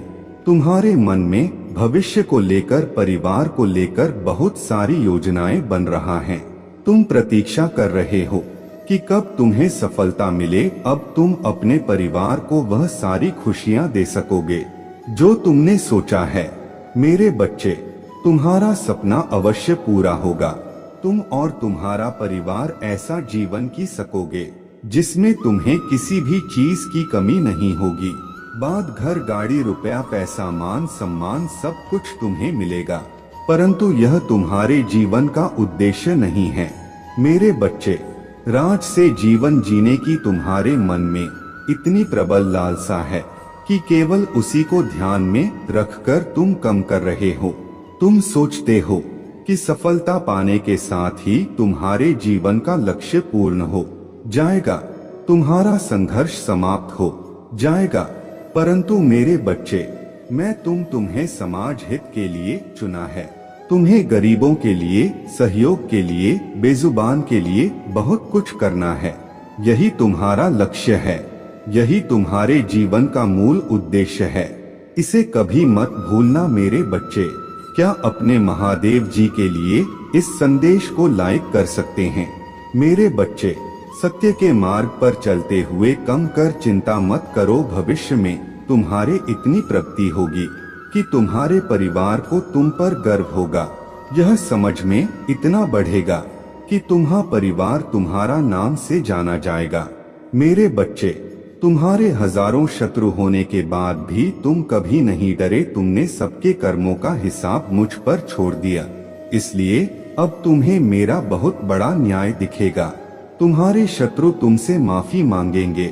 तुम्हारे मन में भविष्य को लेकर, परिवार को लेकर बहुत सारी योजनाएं बन रहा हैं। तुम प्रतीक्षा कर रहे हो कि कब तुम्हें सफलता मिले, अब तुम अपने परिवार को वह सारी खुशियां दे सकोगे जो तुमने सोचा है। मेरे बच्चे, तुम्हारा सपना अवश्य पूरा होगा। तुम और तुम्हारा परिवार ऐसा जीवन जी सकोगे जिसमें तुम्हें किसी भी चीज की कमी नहीं होगी। बाद घर, गाड़ी, रुपया, पैसा, मान सम्मान सब कुछ तुम्हें मिलेगा, परंतु यह तुम्हारे जीवन का उद्देश्य नहीं है। मेरे बच्चे, राज से जीवन जीने की तुम्हारे मन में इतनी प्रबल लालसा है कि केवल उसी को ध्यान में रखकर तुम कम कर रहे हो। तुम सोचते हो कि सफलता पाने के साथ ही तुम्हारे जीवन का लक्ष्य पूर्ण हो जाएगा, तुम्हारा संघर्ष समाप्त हो जाएगा, परंतु मेरे बच्चे, मैं तुम्हें समाज हित के लिए चुना है। तुम्हें गरीबों के लिए, सहयोग के लिए, बेजुबान के लिए बहुत कुछ करना है। यही तुम्हारा लक्ष्य है, यही तुम्हारे जीवन का मूल उद्देश्य है। इसे कभी मत भूलना मेरे बच्चे। क्या अपने महादेव जी के लिए इस संदेश को लाइक कर सकते हैं? मेरे बच्चे, सत्य के मार्ग पर चलते हुए कम कर चिंता मत करो। भविष्य में तुम्हारे इतनी प्रगति होगी कि तुम्हारे परिवार को तुम पर गर्व होगा। यह समझ में इतना बढ़ेगा कि तुम्हारा परिवार तुम्हारा नाम से जाना जाएगा। मेरे बच्चे, तुम्हारे हजारों शत्रु होने के बाद भी तुम कभी नहीं डरे। तुमने सबके कर्मों का हिसाब मुझ पर छोड़ दिया, इसलिए अब तुम्हें मेरा बहुत बड़ा न्याय दिखेगा। तुम्हारे शत्रु तुमसे माफी मांगेंगे,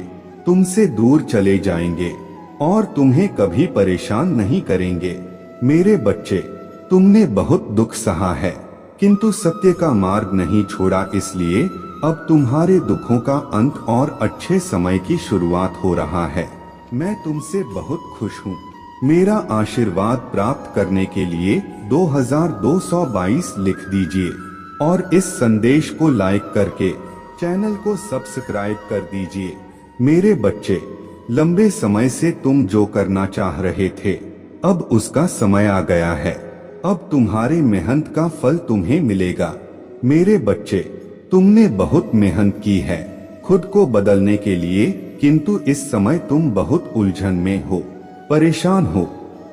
तुमसे दूर चले जाएंगे और तुम्हें कभी परेशान नहीं करेंगे। मेरे बच्चे, तुमने बहुत दुख सहा है, किंतु सत्य का मार्ग नहीं छोड़ा, इसलिए अब तुम्हारे दुखों का अंत और अच्छे समय की शुरुआत हो रहा है। मैं तुमसे बहुत खुश हूँ। मेरा आशीर्वाद प्राप्त करने के लिए 2222 लिख दीजिए और इस संदेश को लाइक करके चैनल को सब्सक्राइब कर दीजिए। मेरे बच्चे, लंबे समय से तुम जो करना चाह रहे थे, अब उसका समय आ गया है। अब तुम्हारे मेहनत का फल तुम्हें मिलेगा। मेरे बच्चे, तुमने बहुत मेहनत की है खुद को बदलने के लिए, किंतु इस समय तुम बहुत उलझन में हो, परेशान हो।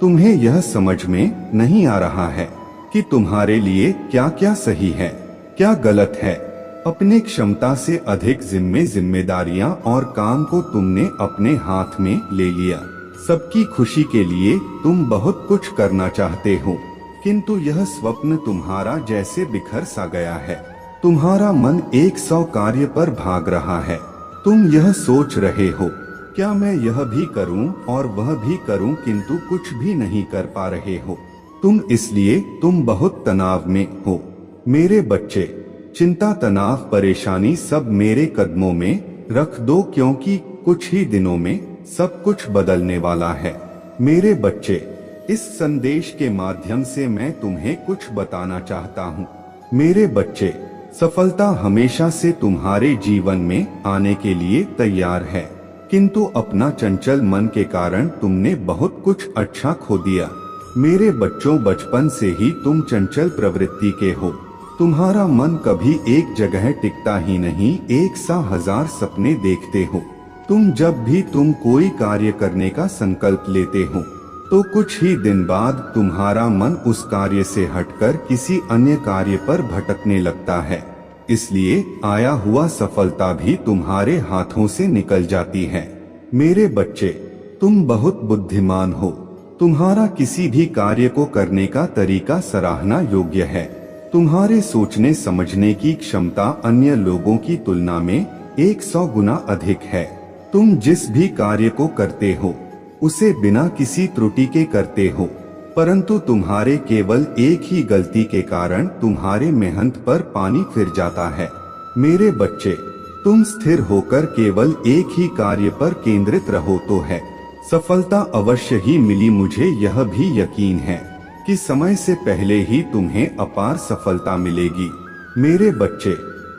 तुम्हें यह समझ में नहीं आ रहा है कि तुम्हारे लिए क्या क्या सही है, क्या गलत है। अपने क्षमता से अधिक जिम्मेदारियां और काम को तुमने अपने हाथ में ले लिया। सबकी खुशी के लिए तुम बहुत कुछ करना चाहते हो, किंतु यह स्वप्न तुम्हारा जैसे बिखर सा गया है। तुम्हारा मन 100 कार्य पर भाग रहा है। तुम यह सोच रहे हो, क्या मैं यह भी करूं और वह भी करूं, किंतु कुछ भी नहीं कर पा रहे हो। तुम बहुत तनाव में हो। मेरे बच्चे, चिंता, तनाव, परेशानी सब मेरे कदमों में रख दो, क्योंकि कुछ ही दिनों में सब कुछ बदलने वाला है। मेरे बच्चे, इस संदेश के माध्यम से मैं तुम्हें कुछ बताना चाहता हूँ। मेरे बच्चे, सफलता हमेशा से तुम्हारे जीवन में आने के लिए तैयार है, किंतु अपना चंचल मन के कारण तुमने बहुत कुछ अच्छा खो दिया। मेरे बच्चों, बचपन से ही तुम चंचल प्रवृत्ति के हो। तुम्हारा मन कभी एक जगह टिकता ही नहीं, 1,000 सपने देखते हो। जब भी तुम कोई कार्य करने का संकल्प लेते हो, तो कुछ ही दिन बाद तुम्हारा मन उस कार्य से हटकर किसी अन्य कार्य पर भटकने लगता है। इसलिए आया हुआ सफलता भी तुम्हारे हाथों से निकल जाती है। मेरे बच्चे, तुम बहुत बुद्धिमान हो। तुम्हारा किसी भी कार्य को करने का तरीका सराहना योग्य है। तुम्हारे सोचने समझने की क्षमता अन्य लोगों की तुलना में 100 गुना अधिक है। तुम जिस भी कार्य को करते हो, उसे बिना किसी त्रुटि के करते हो, परंतु तुम्हारे केवल एक ही गलती के कारण तुम्हारे मेहनत पर पानी फिर जाता है। मेरे बच्चे, तुम स्थिर होकर केवल एक ही कार्य पर केंद्रित रहो तो है, सफलता अवश्य ही मिली। मुझे यह भी यकीन है कि समय से पहले ही तुम्हें अपार सफलता मिलेगी। मेरे बच्चे,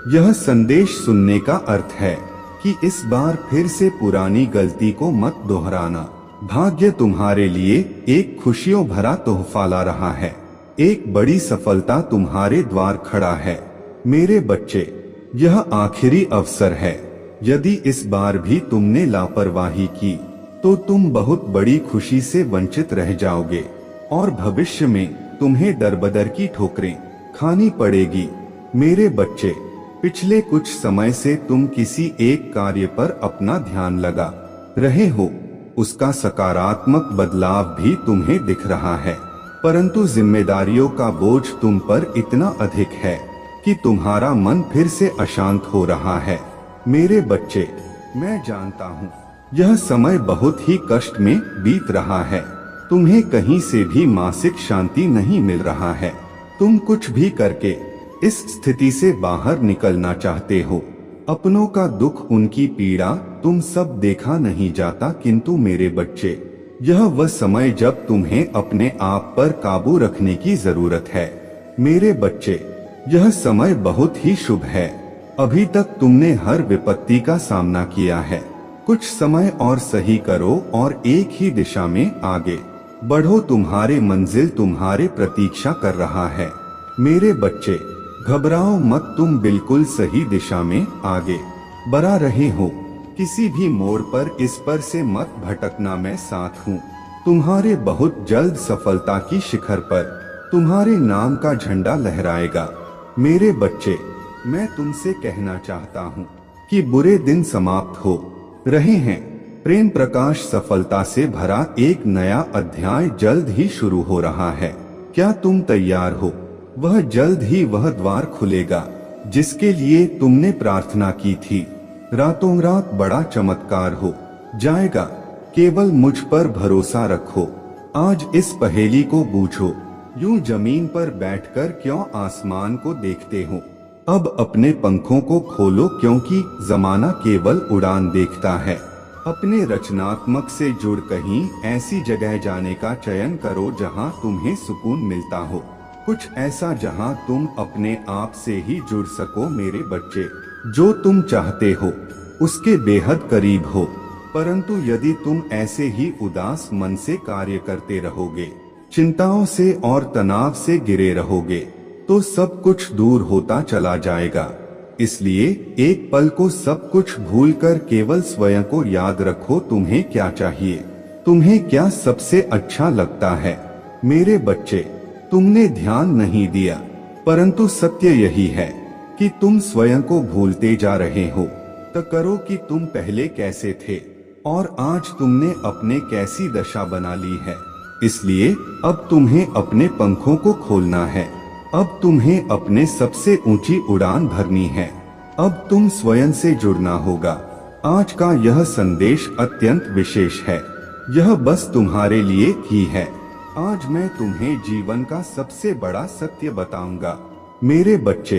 यह संदेश सुनने का अर्थ है कि इस बार फिर से पुरानी गलती को मत दोहराना। भाग्य तुम्हारे लिए एक खुशियों भरा तोहफा ला रहा है। एक बड़ी सफलता तुम्हारे द्वार खड़ा है। मेरे बच्चे, यह आखिरी अवसर है। यदि इस बार भी तुमने लापरवाही की तो तुम बहुत बड़ी खुशी से वंचित रह जाओगे और भविष्य में तुम्हें दरबदर की ठोकरें खानी पड़ेगी। मेरे बच्चे, पिछले कुछ समय से तुम किसी एक कार्य पर अपना ध्यान लगा रहे हो। उसका सकारात्मक बदलाव भी तुम्हें दिख रहा है, परंतु जिम्मेदारियों का बोझ तुम पर इतना अधिक है कि तुम्हारा मन फिर से अशांत हो रहा है। मेरे बच्चे, मैं जानता हूँ यह समय बहुत ही कष्ट में बीत रहा है। तुम्हें कहीं से भी मानसिक शांति नहीं मिल रहा है। तुम कुछ भी करके इस स्थिति से बाहर निकलना चाहते हो। अपनों का दुख, उनकी पीड़ा तुम सब देखा नहीं जाता, किंतु मेरे बच्चे, यह वह समय जब तुम्हें अपने आप पर काबू रखने की जरूरत है। मेरे बच्चे, यह समय बहुत ही शुभ है। अभी तक तुमने हर विपत्ति का सामना किया है। कुछ समय और सही करो और एक ही दिशा में आगे बढ़ो। तुम्हारे मंजिल तुम्हारे प्रतीक्षा कर रहा है। मेरे बच्चे, घबराओ मत, तुम बिल्कुल सही दिशा में आगे बढ़ रहे हो। किसी भी मोड़ पर इस पर से मत भटकना, मैं साथ हूँ। तुम्हारे बहुत जल्द सफलता की शिखर पर तुम्हारे नाम का झंडा लहराएगा। मेरे बच्चे, मैं तुमसे कहना चाहता हूँ कि बुरे दिन समाप्त हो रहे हैं। प्रेम प्रकाश सफलता से भरा एक नया अध्याय जल्द ही शुरू हो रहा है। क्या तुम तैयार हो? वह जल्द ही वह द्वार खुलेगा जिसके लिए तुमने प्रार्थना की थी। रातों रात बड़ा चमत्कार हो जाएगा। केवल मुझ पर भरोसा रखो। आज इस पहेली को बूझो। यूं जमीन पर बैठकर क्यों आसमान को देखते हो? अब अपने पंखों को खोलो, क्योंकि जमाना केवल उड़ान देखता है। अपने रचनात्मक से जुड़ कहीं ऐसी जगह जाने का चयन करो जहां तुम्हें सुकून मिलता हो। कुछ ऐसा जहां तुम अपने आप से ही जुड़ सको। मेरे बच्चे, जो तुम चाहते हो उसके बेहद करीब हो, परंतु यदि तुम ऐसे ही उदास मन से कार्य करते रहोगे, चिंताओं से और तनाव से घिरे रहोगे, तो सब कुछ दूर होता चला जाएगा। इसलिए एक पल को सब कुछ भूलकर केवल स्वयं को याद रखो। तुम्हें क्या चाहिए? तुम्हें क्या सबसे अच्छा लगता है? मेरे बच्चे, तुमने ध्यान नहीं दिया, परंतु सत्य यही है कि तुम स्वयं को भूलते जा रहे हो। तो करो कि तुम पहले कैसे थे और आज तुमने अपने कैसी दशा बना ली है। इसलिए अब तुम्हें अपने पंखों को खोलना है। अब तुम्हें अपने सबसे ऊंची उड़ान भरनी है। अब तुम स्वयं से जुड़ना होगा। आज का यह संदेश अत्यंत विशेष है। यह बस तुम्हारे लिए ही है। आज मैं तुम्हें जीवन का सबसे बड़ा सत्य बताऊंगा। मेरे बच्चे,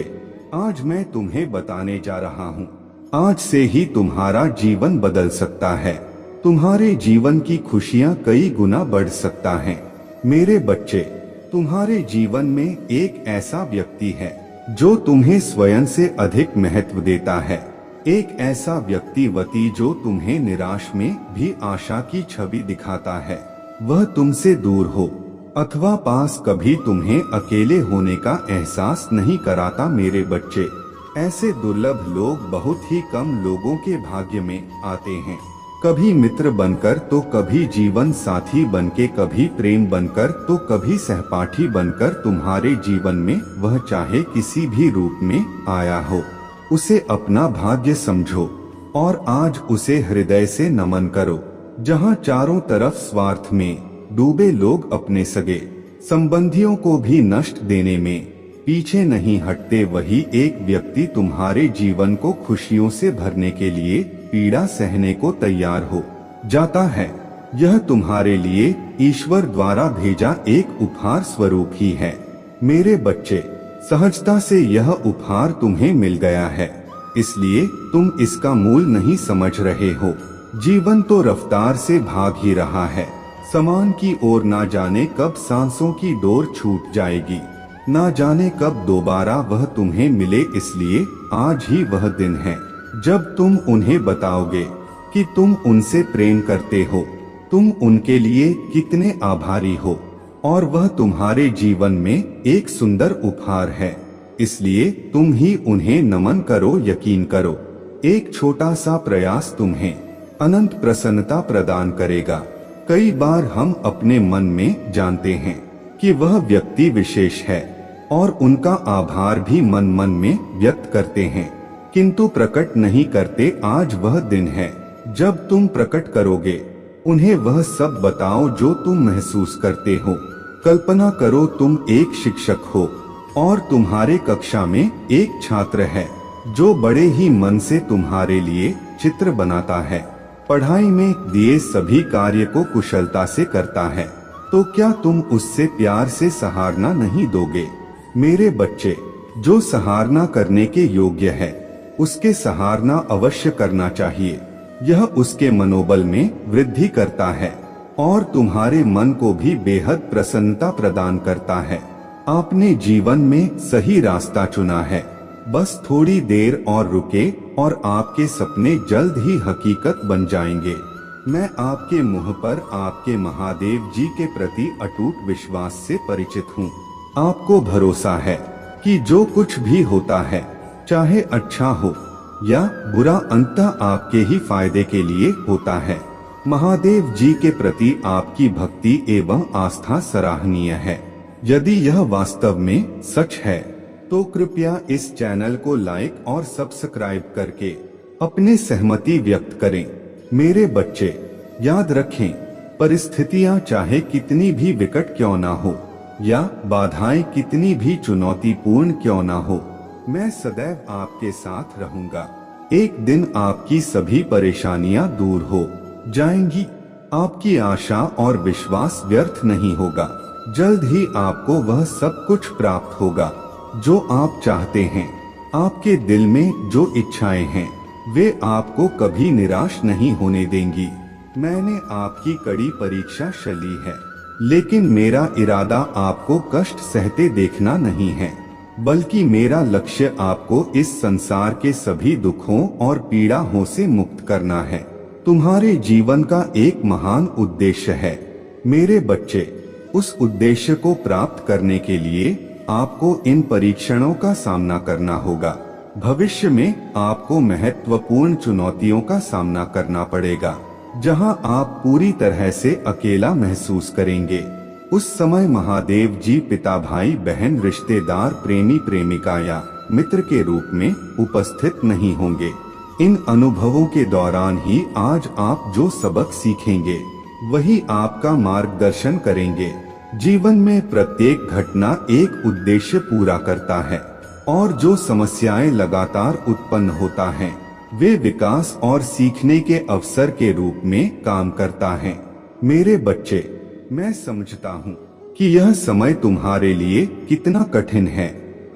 आज मैं तुम्हें बताने जा रहा हूँ। आज से ही तुम्हारा जीवन बदल सकता है। तुम्हारे जीवन की खुशियाँ कई गुना बढ़ सकता है। मेरे बच्चे, तुम्हारे जीवन में एक ऐसा व्यक्ति है जो तुम्हें स्वयं से अधिक महत्व देता है। एक ऐसा व्यक्ति जो तुम्हें निराश में भी आशा की छवि दिखाता है। वह तुमसे दूर हो अथवा पास कभी तुम्हें अकेले होने का एहसास नहीं कराता। मेरे बच्चे, ऐसे दुर्लभ लोग बहुत ही कम लोगों के भाग्य में आते हैं। कभी मित्र बनकर तो कभी जीवन साथी बनके, कभी प्रेम बनकर तो कभी सहपाठी बनकर तुम्हारे जीवन में वह चाहे किसी भी रूप में आया हो, उसे अपना भाग्य समझो और आज उसे हृदय से नमन करो। जहां चारों तरफ स्वार्थ में डूबे लोग अपने सगे संबंधियों को भी नष्ट देने में पीछे नहीं हटते, वही एक व्यक्ति तुम्हारे जीवन को खुशियों से भरने के लिए पीड़ा सहने को तैयार हो जाता है। यह तुम्हारे लिए ईश्वर द्वारा भेजा एक उपहार स्वरूप ही है। मेरे बच्चे, सहजता से यह उपहार तुम्हें मिल गया है, इसलिए तुम इसका मूल नहीं समझ रहे हो। जीवन तो रफ्तार से भाग ही रहा है, समान की ओर। ना जाने कब सांसों की डोर छूट जाएगी, ना जाने कब दोबारा वह तुम्हें मिले। इसलिए आज ही वह दिन है जब तुम उन्हें बताओगे कि तुम उनसे प्रेम करते हो, तुम उनके लिए कितने आभारी हो, और वह तुम्हारे जीवन में एक सुंदर उपहार है। इसलिए तुम ही उन्हें नमन करो। यकीन करो, एक छोटा सा प्रयास तुम्हें अनंत प्रसन्नता प्रदान करेगा। कई बार हम अपने मन में जानते हैं कि वह व्यक्ति विशेष है और उनका आभार भी मन मन में व्यक्त करते हैं, किंतु प्रकट नहीं करते। आज वह दिन है जब तुम प्रकट करोगे, उन्हें वह सब बताओ जो तुम महसूस करते हो। कल्पना करो तुम एक शिक्षक हो और तुम्हारे कक्षा में एक छात्र है जो बड़े ही मन से तुम्हारे लिए चित्र बनाता है, पढ़ाई में दिए सभी कार्य को कुशलता से करता है, तो क्या तुम उससे प्यार से सराहना नहीं दोगे? मेरे बच्चे, जो सराहना करने के योग्य है उसके सराहना अवश्य करना चाहिए। यह उसके मनोबल में वृद्धि करता है और तुम्हारे मन को भी बेहद प्रसन्नता प्रदान करता है। आपने जीवन में सही रास्ता चुना है, बस थोड़ी देर और रुके और आपके सपने जल्द ही हकीकत बन जाएंगे। मैं आपके मुंह पर आपके महादेव जी के प्रति अटूट विश्वास से परिचित हूँ। आपको भरोसा है कि जो कुछ भी होता है, चाहे अच्छा हो या बुरा, अंततः आपके ही फायदे के लिए होता है। महादेव जी के प्रति आपकी भक्ति एवं आस्था सराहनीय है। यदि यह वास्तव में सच है तो कृपया इस चैनल को लाइक और सब्सक्राइब करके अपनी सहमति व्यक्त करें। मेरे बच्चे, याद रखें, परिस्थितियां चाहे कितनी भी विकट क्यों ना हो या बाधाएं कितनी भी चुनौतीपूर्ण क्यों ना हो, मैं सदैव आपके साथ रहूंगा। एक दिन आपकी सभी परेशानियां दूर हो जाएंगी। आपकी आशा और विश्वास व्यर्थ नहीं होगा। जल्द ही आपको वह सब कुछ प्राप्त होगा जो आप चाहते हैं। आपके दिल में जो इच्छाएं हैं वे आपको कभी निराश नहीं होने देंगी। मैंने आपकी कड़ी परीक्षा शली है, लेकिन मेरा इरादा आपको कष्ट सहते देखना नहीं है, बल्कि मेरा लक्ष्य आपको इस संसार के सभी दुखों और पीड़ाओं से मुक्त करना है। तुम्हारे जीवन का एक महान उद्देश्य है मेरे बच्चे। उस उद्देश्य को प्राप्त करने के लिए आपको इन परीक्षणों का सामना करना होगा। भविष्य में आपको महत्वपूर्ण चुनौतियों का सामना करना पड़ेगा, जहां आप पूरी तरह से अकेला महसूस करेंगे। उस समय महादेव जी पिता, भाई, बहन, रिश्तेदार, प्रेमी, प्रेमिका या मित्र के रूप में उपस्थित नहीं होंगे। इन अनुभवों के दौरान ही आज आप जो सबक सीखेंगे वही आपका मार्गदर्शन करेंगे। जीवन में प्रत्येक घटना एक उद्देश्य पूरा करता है और जो समस्याएं लगातार उत्पन्न होता है वे विकास और सीखने के अवसर के रूप में काम करता है। मेरे बच्चे, मैं समझता हूँ कि यह समय तुम्हारे लिए कितना कठिन है,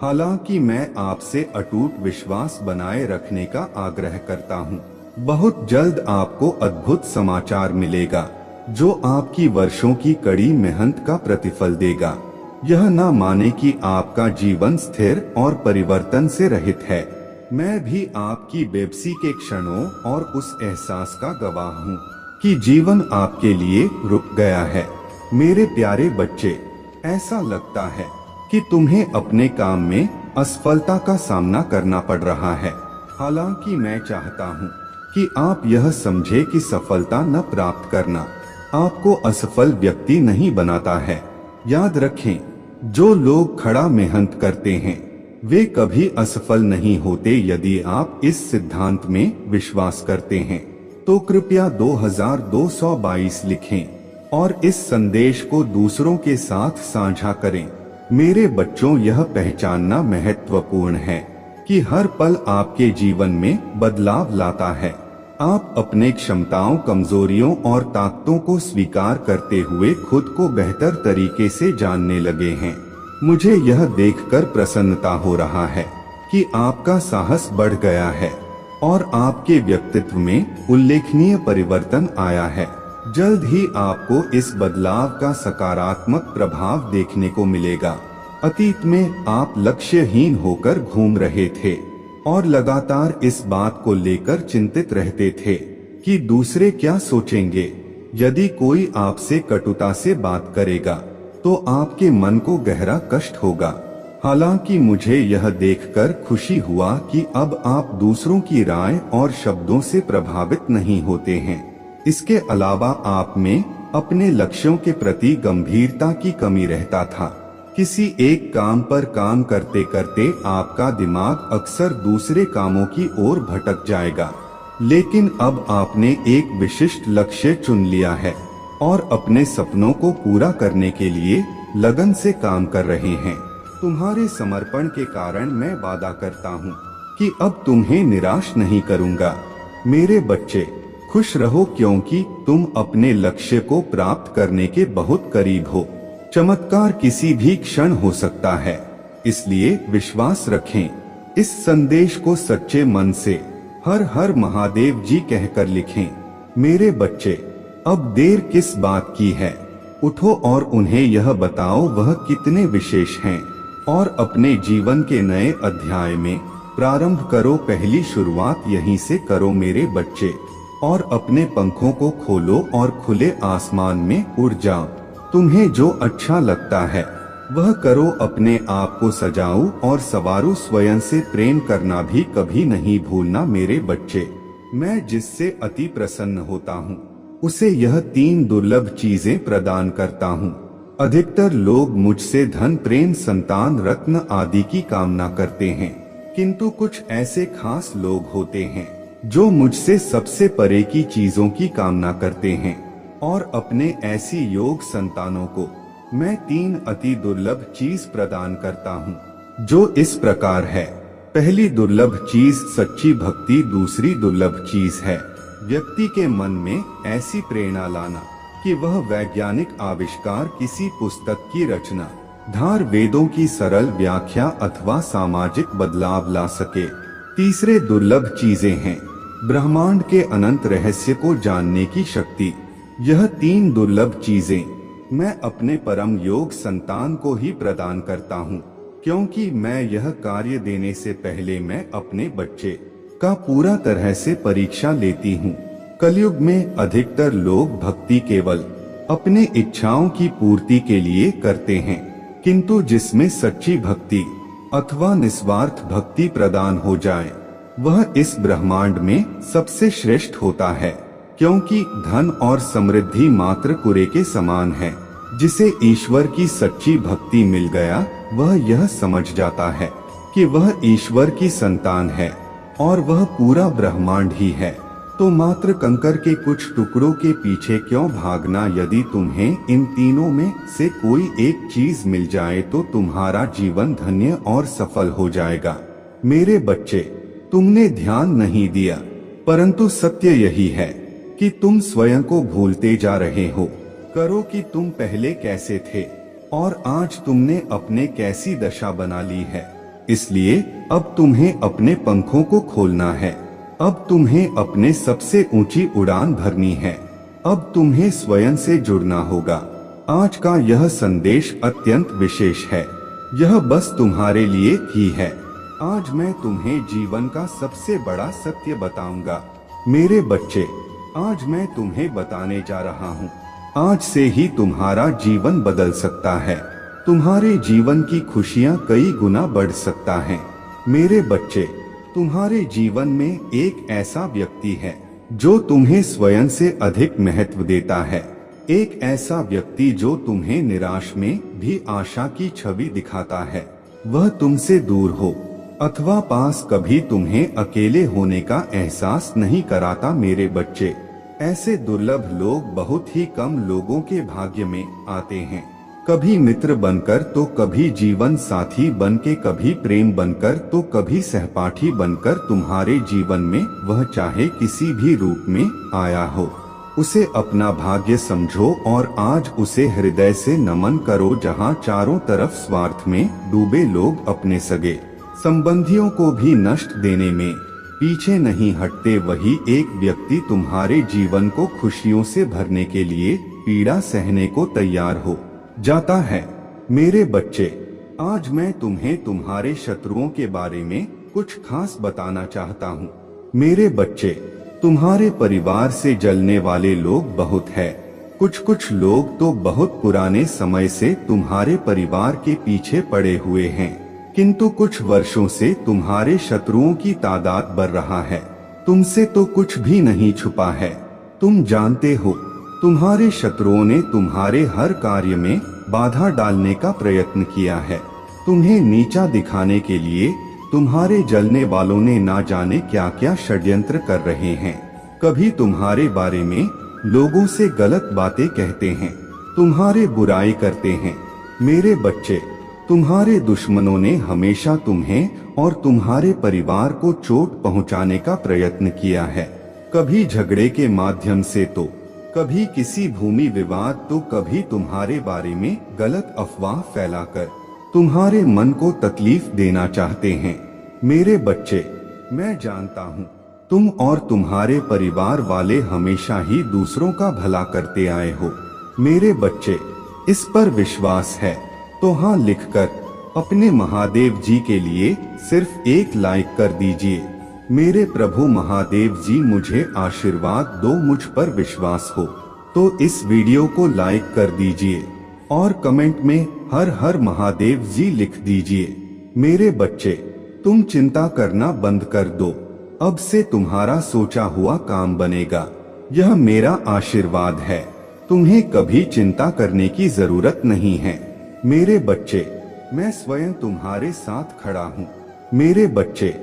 हालांकि मैं आपसे अटूट विश्वास बनाए रखने का आग्रह करता हूँ। बहुत जल्द आपको अद्भुत समाचार मिलेगा जो आपकी वर्षों की कड़ी मेहनत का प्रतिफल देगा। यह ना माने कि आपका जीवन स्थिर और परिवर्तन से रहित है। मैं भी आपकी बेबसी के क्षणों और उस एहसास का गवाह हूँ कि जीवन आपके लिए रुक गया है। मेरे प्यारे बच्चे, ऐसा लगता है कि तुम्हें अपने काम में असफलता का सामना करना पड़ रहा है। हालांकि मैं चाहता हूँ कि आप यह समझे कि सफलता न प्राप्त करना आपको असफल व्यक्ति नहीं बनाता है। याद रखें, जो लोग कड़ा मेहनत करते हैं वे कभी असफल नहीं होते। यदि आप इस सिद्धांत में विश्वास करते हैं तो कृपया 2222 लिखें और इस संदेश को दूसरों के साथ साझा करें। मेरे बच्चों, यह पहचानना महत्वपूर्ण है कि हर पल आपके जीवन में बदलाव लाता है। आप अपने क्षमताओं, कमजोरियों और ताकतों को स्वीकार करते हुए खुद को बेहतर तरीके से जानने लगे हैं। मुझे यह देखकर प्रसन्नता हो रहा है कि आपका साहस बढ़ गया है और आपके व्यक्तित्व में उल्लेखनीय परिवर्तन आया है। जल्द ही आपको इस बदलाव का सकारात्मक प्रभाव देखने को मिलेगा। अतीत में आप लक्ष्यहीन होकर घूम रहे थे और लगातार इस बात को लेकर चिंतित रहते थे कि दूसरे क्या सोचेंगे। यदि कोई आपसे कटुता से बात करेगा तो आपके मन को गहरा कष्ट होगा। हालांकि मुझे यह देखकर खुशी हुआ कि अब आप दूसरों की राय और शब्दों से प्रभावित नहीं होते हैं। इसके अलावा आप में अपने लक्ष्यों के प्रति गंभीरता की कमी रहता था। किसी एक काम पर काम करते करते आपका दिमाग अक्सर दूसरे कामों की ओर भटक जाएगा, लेकिन अब आपने एक विशिष्ट लक्ष्य चुन लिया है और अपने सपनों को पूरा करने के लिए लगन से काम कर रहे हैं। तुम्हारे समर्पण के कारण मैं वादा करता हूँ कि अब तुम्हें निराश नहीं करूँगा। मेरे बच्चे, खुश रहो क्योंकि तुम अपने लक्ष्य को प्राप्त करने के बहुत करीब हो। चमत्कार किसी भी क्षण हो सकता है, इसलिए विश्वास रखें। इस संदेश को सच्चे मन से हर हर महादेव जी कहकर लिखें। मेरे बच्चे, अब देर किस बात की है? उठो और उन्हें यह बताओ वह कितने विशेष हैं और अपने जीवन के नए अध्याय में प्रारंभ करो। पहली शुरुआत यहीं से करो मेरे बच्चे, और अपने पंखों को खोलो और खुले आसमान में उड़ जाओ। तुम्हें जो अच्छा लगता है वह करो। अपने आप को सजाओ और सवारो। स्वयं से प्रेम करना भी कभी नहीं भूलना मेरे बच्चे। मैं जिससे अति प्रसन्न होता हूँ उसे यह 3 दुर्लभ चीजें प्रदान करता हूँ। अधिकतर लोग मुझसे धन, प्रेम, संतान, रत्न आदि की कामना करते हैं, किंतु कुछ ऐसे खास लोग होते हैं जो मुझसे सबसे परे की चीजों की कामना करते हैं, और अपने ऐसी योग संतानों को मैं 3 अति दुर्लभ चीज प्रदान करता हूँ, जो इस प्रकार है। पहली दुर्लभ चीज सच्ची भक्ति। दूसरी दुर्लभ चीज है व्यक्ति के मन में ऐसी प्रेरणा लाना कि वह वैज्ञानिक आविष्कार, किसी पुस्तक की रचना, धार, वेदों की सरल व्याख्या अथवा सामाजिक बदलाव ला सके। तीसरे दुर्लभ चीजें हैं ब्रह्मांड के अनंत रहस्य को जानने की शक्ति। यह 3 दुर्लभ चीजें मैं अपने परम योग संतान को ही प्रदान करता हूँ, क्योंकि मैं यह कार्य देने से पहले मैं अपने बच्चे का पूरा तरह से परीक्षा लेती हूँ। कलयुग में अधिकतर लोग भक्ति केवल अपने इच्छाओं की पूर्ति के लिए करते हैं, किंतु जिसमें सच्ची भक्ति अथवा निस्वार्थ भक्ति प्रदान हो जाए वह इस ब्रह्मांड में सबसे श्रेष्ठ होता है, क्योंकि धन और समृद्धि मात्र कूड़े के समान है। जिसे ईश्वर की सच्ची भक्ति मिल गया वह यह समझ जाता है कि वह ईश्वर की संतान है और वह पूरा ब्रह्मांड ही है। तो मात्र कंकर के कुछ टुकड़ों के पीछे क्यों भागना? यदि तुम्हें इन तीनों में से कोई एक चीज मिल जाए तो तुम्हारा जीवन धन्य और सफल हो जाएगा। मेरे बच्चे, तुमने ध्यान नहीं दिया, परंतु सत्य यही है कि तुम स्वयं को भूलते जा रहे हो। करो कि तुम पहले कैसे थे और आज तुमने अपने कैसी दशा बना ली है। इसलिए अब तुम्हें अपने पंखों को खोलना है। अब तुम्हें अपने सबसे ऊंची उड़ान भरनी है। अब तुम्हें स्वयं से जुड़ना होगा। आज का यह संदेश अत्यंत विशेष है। यह बस तुम्हारे लिए ही है। आज मैं तुम्हें जीवन का सबसे बड़ा सत्य बताऊंगा। मेरे बच्चे, आज मैं तुम्हें बताने जा रहा हूँ। आज से ही तुम्हारा जीवन बदल सकता है। तुम्हारे जीवन की खुशियाँ कई गुना बढ़ सकता है। मेरे बच्चे, तुम्हारे जीवन में एक ऐसा व्यक्ति है जो तुम्हें स्वयं से अधिक महत्व देता है। एक ऐसा व्यक्ति जो तुम्हें निराश में भी आशा की छवि दिखाता है। वह तुमसे दूर हो अथवा पास कभी तुम्हें अकेले होने का एहसास नहीं कराता। मेरे बच्चे, ऐसे दुर्लभ लोग बहुत ही कम लोगों के भाग्य में आते हैं। कभी मित्र बनकर तो कभी जीवन साथी बनके, कभी प्रेम बनकर तो कभी सहपाठी बनकर तुम्हारे जीवन में वह चाहे किसी भी रूप में आया हो, उसे अपना भाग्य समझो और आज उसे हृदय से नमन करो। जहाँ चारों तरफ स्वार्थ में डूबे लोग अपने सगे संबंधियों को भी नष्ट देने में पीछे नहीं हटते, वही एक व्यक्ति तुम्हारे जीवन को खुशियों से भरने के लिए पीड़ा सहने को तैयार हो जाता है। मेरे बच्चे, आज मैं तुम्हें तुम्हारे शत्रुओं के बारे में कुछ खास बताना चाहता हूँ। मेरे बच्चे, तुम्हारे परिवार से जलने वाले लोग बहुत है। कुछ लोग तो बहुत पुराने समय से तुम्हारे परिवार के पीछे पड़े हुए हैं, किंतु कुछ वर्षों से तुम्हारे शत्रुओं की तादाद बढ़ रहा है। तुमसे तो कुछ भी नहीं छुपा है। तुम जानते हो, तुम्हारे शत्रुओं ने तुम्हारे हर कार्य में बाधा डालने का प्रयत्न किया है। तुम्हें नीचा दिखाने के लिए तुम्हारे जलने वालों ने ना जाने क्या क्या षड्यंत्र कर रहे हैं। कभी तुम्हारे बारे में लोगों से गलत बातें कहते हैं, तुम्हारे बुराई करते हैं। मेरे बच्चे, तुम्हारे दुश्मनों ने हमेशा तुम्हें और तुम्हारे परिवार को चोट पहुंचाने का प्रयत्न किया है। कभी झगड़े के माध्यम से, तो कभी किसी भूमि विवाद, तो कभी तुम्हारे बारे में गलत अफवाह फैलाकर तुम्हारे मन को तकलीफ देना चाहते हैं। मेरे बच्चे, मैं जानता हूँ तुम और तुम्हारे परिवार वाले हमेशा ही दूसरों का भला करते आए हो। मेरे बच्चे, इस पर विश्वास है तो हाँ लिखकर अपने महादेव जी के लिए सिर्फ एक लाइक कर दीजिए। मेरे प्रभु महादेव जी मुझे आशीर्वाद दो, मुझ पर विश्वास हो तो इस वीडियो को लाइक कर दीजिए और कमेंट में हर हर महादेव जी लिख दीजिए। मेरे बच्चे, तुम चिंता करना बंद कर दो। अब से तुम्हारा सोचा हुआ काम बनेगा, यह मेरा आशीर्वाद है। तुम्हें कभी चिंता करने की जरूरत नहीं है। मेरे बच्चे, मैं स्वयं तुम्हारे साथ खड़ा हूँ। मेरे बच्चे,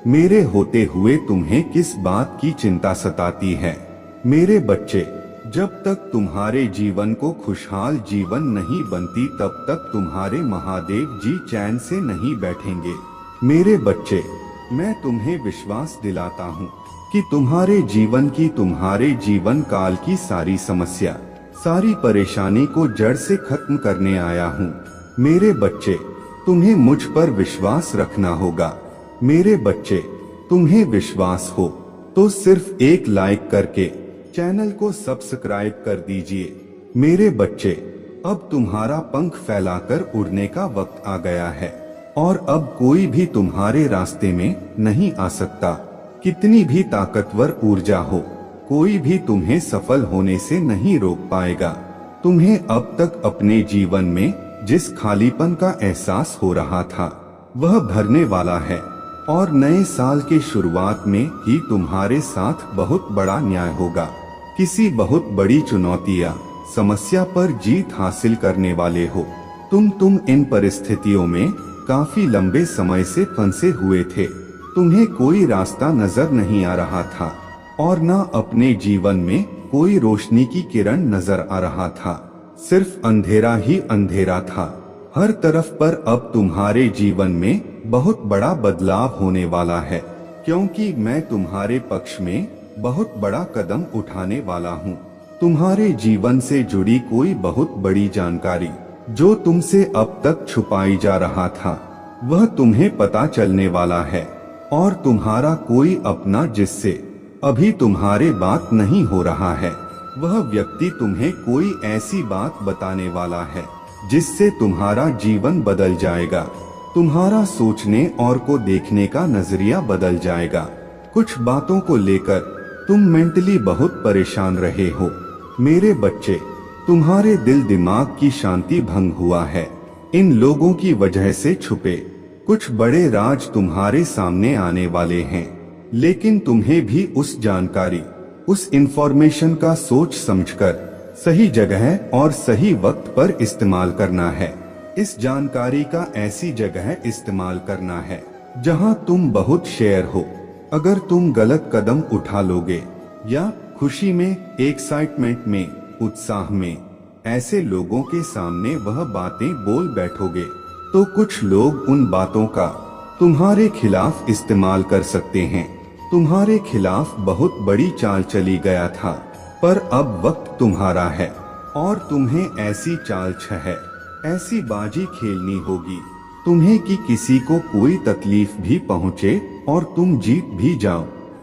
मेरे होते हुए तुम्हें किस बात की चिंता सताती है? मेरे बच्चे, जब तक तुम्हारे जीवन को खुशहाल जीवन नहीं बनती, तब तक तुम्हारे महादेव जी चैन से नहीं बैठेंगे। मेरे बच्चे, मैं तुम्हें विश्वास दिलाता हूँ कि तुम्हारे जीवन काल की सारी समस्या, सारी परेशानी को जड़ से खत्म करने आया हूँ। मेरे बच्चे, तुम्हें मुझ पर विश्वास रखना होगा। मेरे बच्चे, तुम्हें विश्वास हो तो सिर्फ एक लाइक करके चैनल को सब्सक्राइब कर दीजिए। मेरे बच्चे, अब तुम्हारा पंख फैलाकर उड़ने का वक्त आ गया है और अब कोई भी तुम्हारे रास्ते में नहीं आ सकता। कितनी भी ताकतवर ऊर्जा हो, कोई भी तुम्हें सफल होने से नहीं रोक पाएगा। तुम्हें अब तक अपने जीवन में जिस खालीपन का एहसास हो रहा था, वह भरने वाला है और नए साल के शुरुआत में ही तुम्हारे साथ बहुत बड़ा न्याय होगा। किसी बहुत बड़ी चुनौती या समस्या पर जीत हासिल करने वाले हो। तुम इन परिस्थितियों में काफी लंबे समय से फंसे हुए थे। तुम्हें कोई रास्ता नजर नहीं आ रहा था और न अपने जीवन में कोई रोशनी की किरण नजर आ रहा था। सिर्फ अंधेरा ही अंधेरा था हर तरफ। पर अब तुम्हारे जीवन में बहुत बड़ा बदलाव होने वाला है, क्योंकि मैं तुम्हारे पक्ष में बहुत बड़ा कदम उठाने वाला हूँ। तुम्हारे जीवन से जुड़ी कोई बहुत बड़ी जानकारी जो तुमसे अब तक छुपाई जा रहा था, वह तुम्हें पता चलने वाला है। और तुम्हारा कोई अपना जिससे अभी तुम्हारे बात नहीं हो रहा है, वह व्यक्ति तुम्हें कोई ऐसी बात बताने वाला है जिससे तुम्हारा जीवन बदल जाएगा। तुम्हारा सोचने और को देखने का नजरिया बदल जाएगा। कुछ बातों को लेकर तुम मेंटली बहुत परेशान रहे हो। मेरे बच्चे, तुम्हारे दिल दिमाग की शांति भंग हुआ है। इन लोगों की वजह से छुपे कुछ बड़े राज तुम्हारे सामने आने वाले हैं, लेकिन तुम्हें भी उस जानकारी, उस इंफॉर्मेशन का सोच समझकर सही जगह और सही वक्त पर इस्तेमाल करना है। इस जानकारी का ऐसी जगह इस्तेमाल करना है जहां तुम बहुत शेयर हो। अगर तुम गलत कदम उठा लोगे या खुशी में, एक्साइटमेंट में, उत्साह में ऐसे लोगों के सामने वह बातें बोल बैठोगे, तो कुछ लोग उन बातों का तुम्हारे खिलाफ इस्तेमाल कर सकते हैं। तुम्हारे खिलाफ बहुत बड़ी चाल चली गया था, पर अब वक्त तुम्हारा है और तुम्हें ऐसी चाल ऐसी बाजी खेलनी होगी तुम्हें कि किसी को कोई तकलीफ भी पहुँचे और तुम जीत भी जाओ।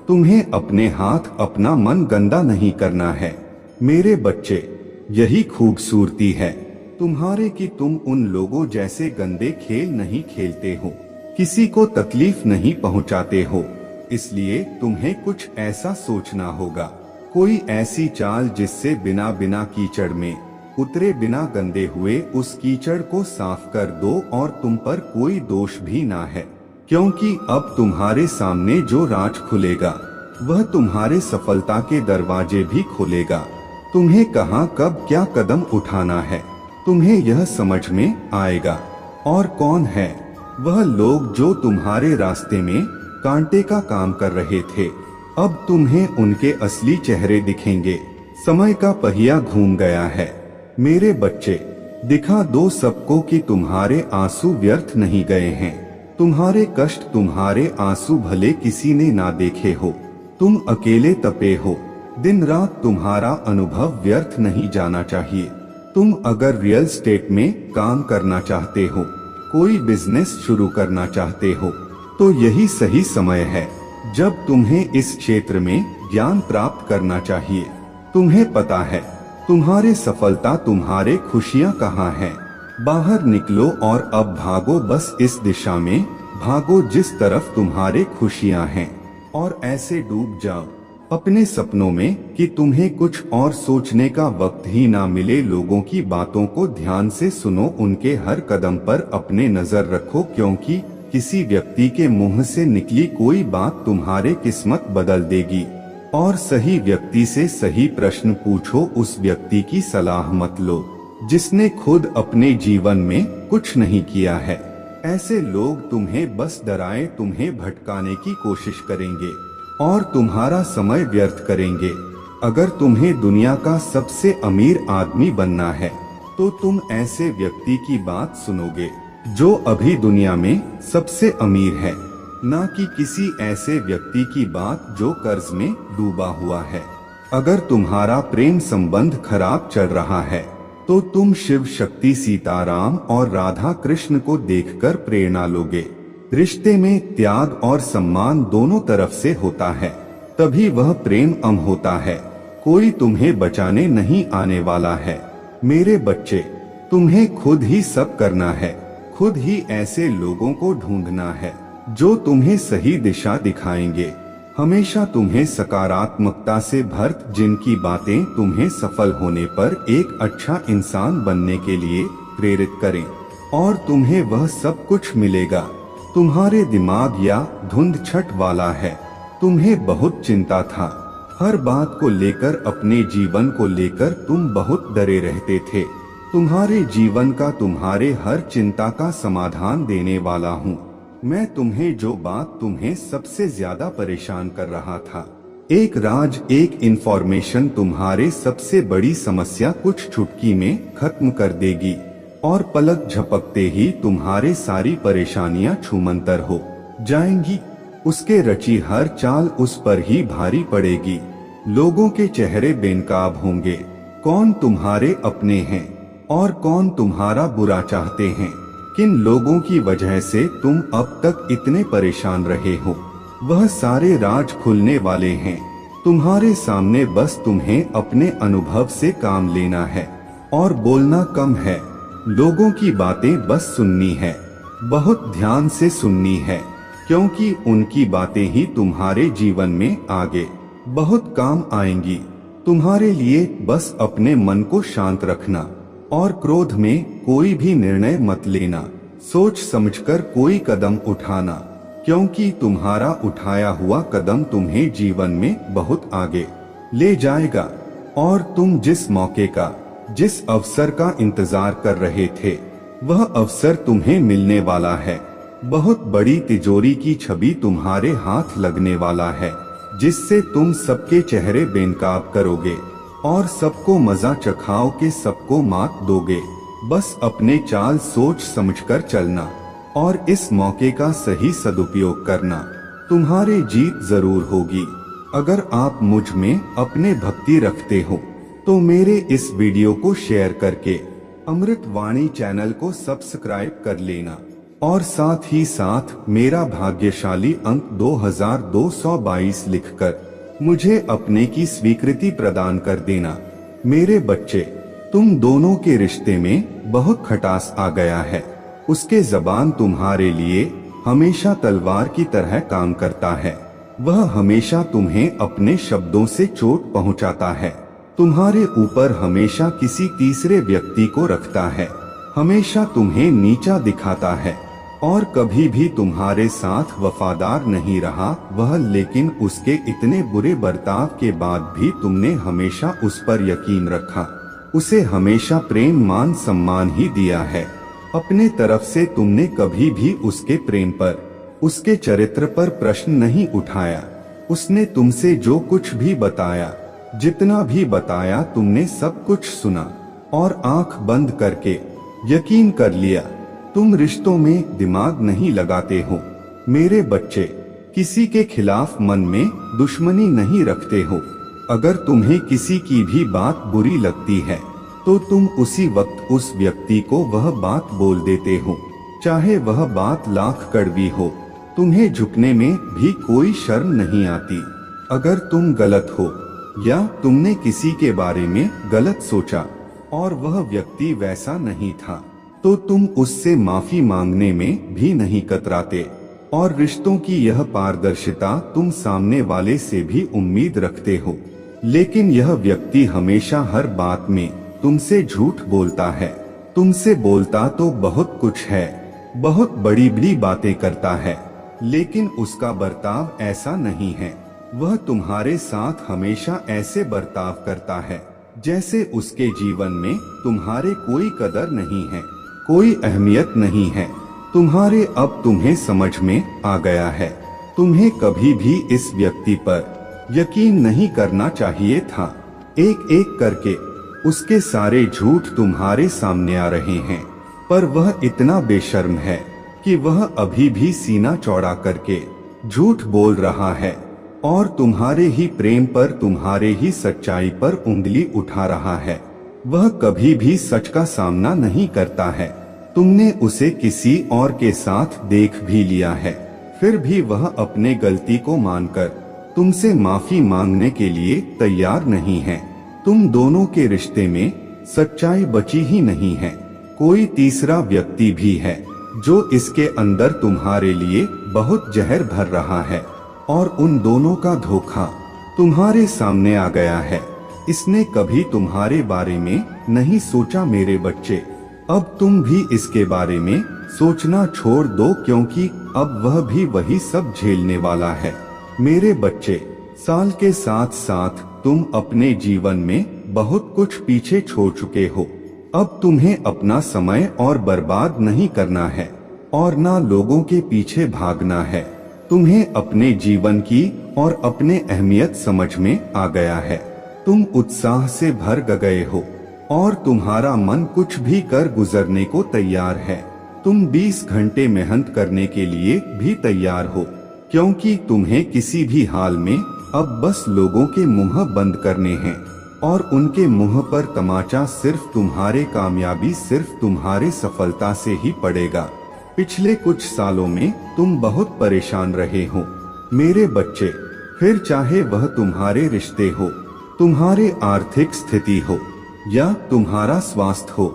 तुम्हें अपने हाथ अपना मन गंदा नहीं करना है। मेरे बच्चे, यही खूबसूरती है तुम्हारे कि तुम उन लोगों जैसे गंदे खेल नहीं खेलते हो, किसी को तकलीफ नहीं पहुंचाते हो। इसलिए तुम्हें कुछ ऐसा सोचना होगा, कोई ऐसी चाल जिससे बिना बिना कीचड़ में उतरे बिना गंदे हुए उस कीचड़ को साफ कर दो और तुम पर कोई दोष भी ना है, क्योंकि अब तुम्हारे सामने जो राज खुलेगा वह तुम्हारे सफलता के दरवाजे भी खोलेगा। तुम्हें कहाँ कब क्या कदम उठाना है तुम्हें यह समझ में आएगा। और कौन है वह लोग जो तुम्हारे रास्ते में कांटे का काम कर रहे थे, अब तुम्हें उनके असली चेहरे दिखेंगे। समय का पहिया घूम गया है। मेरे बच्चे, दिखा दो सबको कि तुम्हारे आंसू व्यर्थ नहीं गए हैं। तुम्हारे कष्ट, तुम्हारे आंसू भले किसी ने ना देखे हो, तुम अकेले तपे हो, दिन रात तुम्हारा अनुभव व्यर्थ नहीं जाना चाहिए। तुम अगर रियल एस्टेट में काम करना चाहते हो, कोई बिजनेस शुरू करना चाहते हो, तो यही सही समय है जब तुम्हें इस क्षेत्र में ज्ञान प्राप्त करना चाहिए। तुम्हें पता है तुम्हारे सफलता, तुम्हारे खुशियाँ कहाँ हैं। बाहर निकलो और अब भागो, बस इस दिशा में भागो जिस तरफ तुम्हारे खुशियाँ हैं, और ऐसे डूब जाओ अपने सपनों में कि तुम्हें कुछ और सोचने का वक्त ही ना मिले। लोगों की बातों को ध्यान से सुनो, उनके हर कदम पर अपने नजर रखो, क्योंकि किसी व्यक्ति के मुंह से निकली कोई बात तुम्हारे किस्मत बदल देगी। और सही व्यक्ति से सही प्रश्न पूछो, उस व्यक्ति की सलाह मत लो जिसने खुद अपने जीवन में कुछ नहीं किया है। ऐसे लोग तुम्हें बस डराए, तुम्हें भटकाने की कोशिश करेंगे और तुम्हारा समय व्यर्थ करेंगे। अगर तुम्हें दुनिया का सबसे अमीर आदमी बनना है तो तुम ऐसे व्यक्ति की बात सुनोगे जो अभी दुनिया में सबसे अमीर है, ना कि किसी ऐसे व्यक्ति की बात जो कर्ज में डूबा हुआ है। अगर तुम्हारा प्रेम संबंध खराब चल रहा है तो तुम शिव शक्ति, सीताराम और राधा कृष्ण को देखकर प्रेरणा लोगे। रिश्ते में त्याग और सम्मान दोनों तरफ से होता है, तभी वह प्रेम अमर होता है। कोई तुम्हें बचाने नहीं आने वाला है। मेरे बच्चे, तुम्हें खुद ही सब करना है, खुद ही ऐसे लोगों को ढूंढना है जो तुम्हें सही दिशा दिखाएंगे, हमेशा तुम्हें सकारात्मकता से भर, जिनकी बातें तुम्हें सफल होने पर एक अच्छा इंसान बनने के लिए प्रेरित करें। और तुम्हें वह सब कुछ मिलेगा। तुम्हारे दिमाग या धुंध छट वाला है। तुम्हें बहुत चिंता था, हर बात को लेकर, अपने जीवन को लेकर तुम बहुत डरे रहते थे। तुम्हारे जीवन का, तुम्हारे हर चिंता का समाधान देने वाला हूँ मैं। तुम्हें जो बात तुम्हें सबसे ज्यादा परेशान कर रहा था, एक राज, एक इंफॉर्मेशन तुम्हारे सबसे बड़ी समस्या कुछ चुटकी में खत्म कर देगी और पलक झपकते ही तुम्हारे सारी परेशानियां छूमंतर हो जाएंगी। उसके रची हर चाल उस पर ही भारी पड़ेगी। लोगों के चेहरे बेनकाब होंगे, कौन तुम्हारे अपने हैं और कौन तुम्हारा बुरा चाहते हैं। किन लोगों की वजह से तुम अब तक इतने परेशान रहे हो, वह सारे राज खुलने वाले हैं तुम्हारे सामने। बस तुम्हें अपने अनुभव से काम लेना है और बोलना कम है। लोगों की बातें बस सुननी है, बहुत ध्यान से सुननी है, क्योंकि उनकी बातें ही तुम्हारे जीवन में आगे बहुत काम आएंगी। तुम्हारे लिए बस अपने मन को शांत रखना और क्रोध में कोई भी निर्णय मत लेना। सोच समझकर कोई कदम उठाना, क्योंकि तुम्हारा उठाया हुआ कदम तुम्हें जीवन में बहुत आगे ले जाएगा। और तुम जिस मौके का, जिस अवसर का इंतजार कर रहे थे, वह अवसर तुम्हें मिलने वाला है। बहुत बड़ी तिजोरी की छवि तुम्हारे हाथ लगने वाला है, जिससे तुम सबके चेहरे बेनकाब करोगे और सबको मजा चखाओ के सबको मात दोगे। बस अपने चाल सोच समझकर चलना और इस मौके का सही सदुपयोग करना। तुम्हारी जीत जरूर होगी। अगर आप मुझ में अपने भक्ति रखते हो तो मेरे इस वीडियो को शेयर करके अमृत वाणी चैनल को सब्सक्राइब कर लेना। और साथ ही साथ मेरा भाग्यशाली अंक 2222 लिखकर मुझे अपने की स्वीकृति प्रदान कर देना। मेरे बच्चे, तुम दोनों के रिश्ते में बहुत खटास आ गया है। उसके जबान तुम्हारे लिए हमेशा तलवार की तरह काम करता है। वह हमेशा तुम्हें अपने शब्दों से चोट पहुंचाता है। तुम्हारे ऊपर हमेशा किसी तीसरे व्यक्ति को रखता है, हमेशा तुम्हें नीचा दिखाता है और कभी भी तुम्हारे साथ वफादार नहीं रहा वह। लेकिन उसके इतने बुरे बर्ताव के बाद भी तुमने हमेशा उस पर यकीन रखा, उसे हमेशा प्रेम मान सम्मान ही दिया है। अपने तरफ से तुमने कभी भी उसके प्रेम पर, उसके चरित्र पर प्रश्न नहीं उठाया। उसने तुमसे जो कुछ भी बताया, जितना भी बताया, तुमने सब कुछ सुना और आंख बंद करके यकीन कर लिया। तुम रिश्तों में दिमाग नहीं लगाते हो। मेरे बच्चे, किसी के खिलाफ मन में दुश्मनी नहीं रखते हो। अगर तुम्हें किसी की भी बात बुरी लगती है तो तुम उसी वक्त उस व्यक्ति को वह बात बोल देते हो, चाहे वह बात लाख कड़वी हो। तुम्हें झुकने में भी कोई शर्म नहीं आती। अगर तुम गलत हो या तुमने किसी के बारे में गलत सोचा और वह व्यक्ति वैसा नहीं था तो तुम उससे माफी मांगने में भी नहीं कतराते। और रिश्तों की यह पारदर्शिता तुम सामने वाले से भी उम्मीद रखते हो। लेकिन यह व्यक्ति हमेशा हर बात में तुमसे झूठ बोलता है। तुमसे बोलता तो बहुत कुछ है, बहुत बड़ी बड़ी बातें करता है, लेकिन उसका बर्ताव ऐसा नहीं है। वह तुम्हारे साथ हमेशा ऐसे बर्ताव करता है जैसे उसके जीवन में तुम्हारे कोई कदर नहीं है, कोई अहमियत नहीं है। तुम्हें समझ में आ गया है। तुम्हें कभी भी इस व्यक्ति पर यकीन नहीं करना चाहिए था। एक एक करके उसके सारे झूठ तुम्हारे सामने आ रहे हैं, पर वह इतना बेशर्म है कि वह अभी भी सीना चौड़ा करके झूठ बोल रहा है और तुम्हारे ही प्रेम पर, तुम्हारे ही सच्चाई पर उंगली उठा रहा है। वह कभी भी सच का सामना नहीं करता है। तुमने उसे किसी और के साथ देख भी लिया है, फिर भी वह अपने गलती को मानकर तुमसे माफी मांगने के लिए तैयार नहीं है। तुम दोनों के रिश्ते में सच्चाई बची ही नहीं है। कोई तीसरा व्यक्ति भी है जो इसके अंदर तुम्हारे लिए बहुत जहर भर रहा है और उन दोनों का धोखा तुम्हारे सामने आ गया है। इसने कभी तुम्हारे बारे में नहीं सोचा मेरे बच्चे। अब तुम भी इसके बारे में सोचना छोड़ दो, क्योंकि अब वह भी वही सब झेलने वाला है। मेरे बच्चे, साल के साथ साथ तुम अपने जीवन में बहुत कुछ पीछे छोड़ चुके हो। अब तुम्हें अपना समय और बर्बाद नहीं करना है और ना लोगों के पीछे भागना है। तुम्हें अपने जीवन की और अपने अहमियत समझ में आ गया है। तुम उत्साह से भर गए हो और तुम्हारा मन कुछ भी कर गुजरने को तैयार है। तुम 20 घंटे मेहनत करने के लिए भी तैयार हो, क्योंकि तुम्हें किसी भी हाल में अब बस लोगों के मुंह बंद करने हैं और उनके मुंह पर तमाचा सिर्फ तुम्हारे कामयाबी, सिर्फ तुम्हारे सफलता से ही पड़ेगा। पिछले कुछ सालों में तुम बहुत परेशान रहे हो मेरे बच्चे, फिर चाहे वह तुम्हारे रिश्ते हो, तुम्हारे आर्थिक स्थिति हो या तुम्हारा स्वास्थ्य हो।